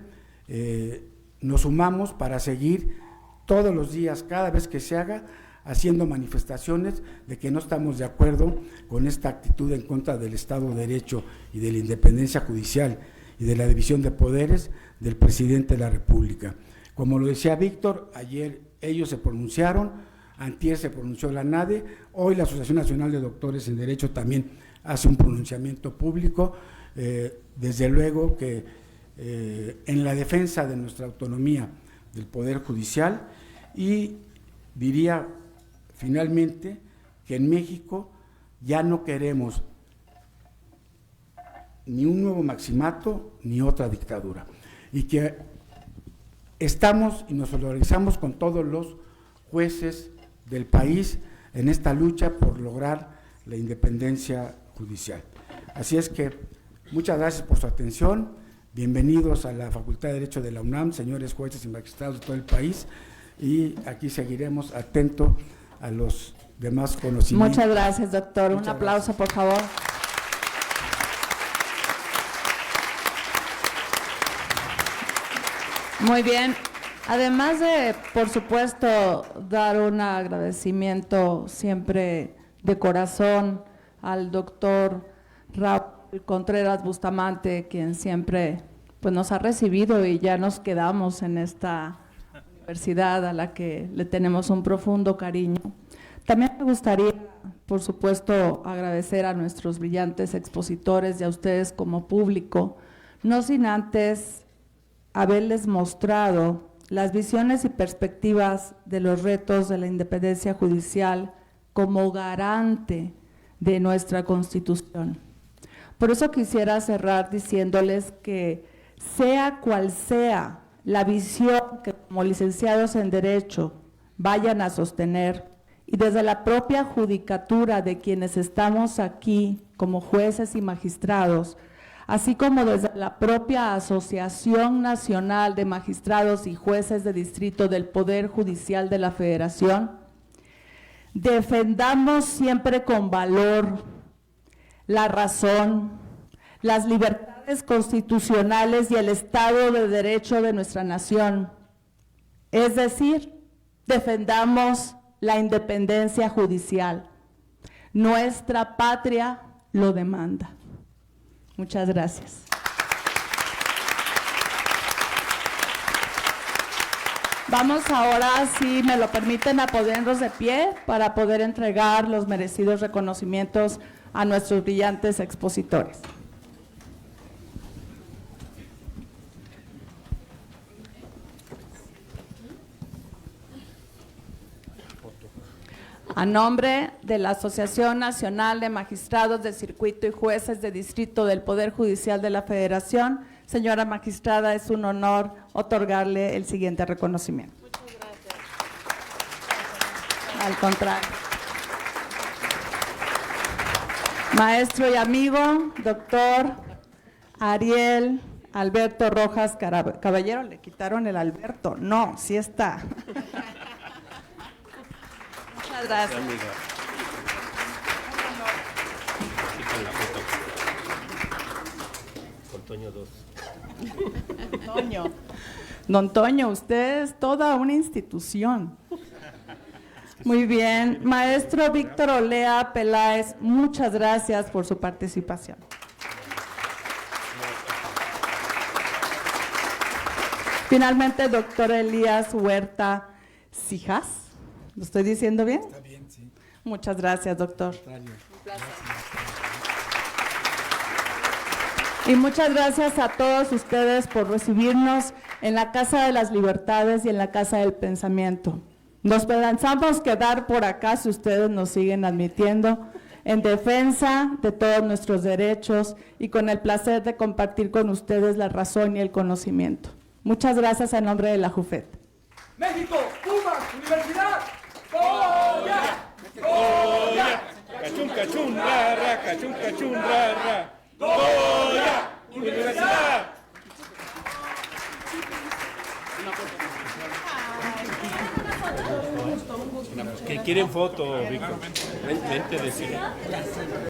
nos sumamos para seguir todos los días, cada vez que se haga, haciendo manifestaciones de que no estamos de acuerdo con esta actitud en contra del Estado de Derecho y de la independencia judicial y de la división de poderes del presidente de la República. Como lo decía Víctor, ayer ellos se pronunciaron, antier se pronunció la ANADE, hoy la Asociación Nacional de Doctores en Derecho también hace un pronunciamiento público, desde luego que en la defensa de nuestra autonomía del Poder Judicial, y diría finalmente que en México ya no queremos ni un nuevo maximato ni otra dictadura, y que estamos y nos solidarizamos con todos los jueces del país en esta lucha por lograr la independencia judicial. Así es que muchas gracias por su atención, bienvenidos a la Facultad de Derecho de la UNAM, señores jueces y magistrados de todo el país, y aquí seguiremos atentos a los demás conocimientos. Muchas gracias, doctor. Muchas Un aplauso, por favor. Muy bien. Además de, por supuesto, dar un agradecimiento siempre de corazón al doctor Raúl Contreras Bustamante, quien siempre pues, nos ha recibido y ya nos quedamos en esta universidad a la que le tenemos un profundo cariño. También me gustaría, por supuesto, agradecer a nuestros brillantes expositores y a ustedes como público, no sin antes haberles mostrado las visiones y perspectivas de los retos de la independencia judicial como garante de nuestra Constitución. Por eso quisiera cerrar diciéndoles que sea cual sea la visión que como licenciados en Derecho vayan a sostener, y desde la propia judicatura de quienes estamos aquí como jueces y magistrados, así como desde la propia Asociación Nacional de Magistrados y Jueces de Distrito del Poder Judicial de la Federación, defendamos siempre con valor la razón, las libertades constitucionales y el Estado de Derecho de nuestra nación. Es decir, defendamos la independencia judicial. Nuestra patria lo demanda. Muchas gracias. Vamos ahora, si me lo permiten, a ponernos de pie para poder entregar los merecidos reconocimientos a nuestros brillantes expositores. A nombre de la Asociación Nacional de Magistrados de Circuito y Jueces de Distrito del Poder Judicial de la Federación, señora magistrada, es un honor otorgarle el siguiente reconocimiento. Muchas gracias. Al contrario. Maestro y amigo, doctor Ariel Alberto Rojas Caballero, ¿le quitaron el Alberto? No, sí está. Muchas gracias. Con Toño 2. Toño. Don Toño, usted es toda una institución. Muy bien. Maestro Víctor Olea Peláez, muchas gracias por su participación. Finalmente, doctor Elías Huerta Cijas. ¿Lo estoy diciendo bien? Está bien, sí. Muchas gracias, doctor. Y muchas gracias a todos ustedes por recibirnos en la Casa de las Libertades y en la Casa del Pensamiento. Nos pensamos quedar por acá si ustedes nos siguen admitiendo, en defensa de todos nuestros derechos y con el placer de compartir con ustedes la razón y el conocimiento. Muchas gracias en nombre de la JUFET. México, Cuba, Universidad. ¡Goya! ¡Goya! Cachún, cachún, rara, cachún, cachún, rara. ¡Goya! Universidad. ¿Qué quieren foto, Víctor. Vente, decir.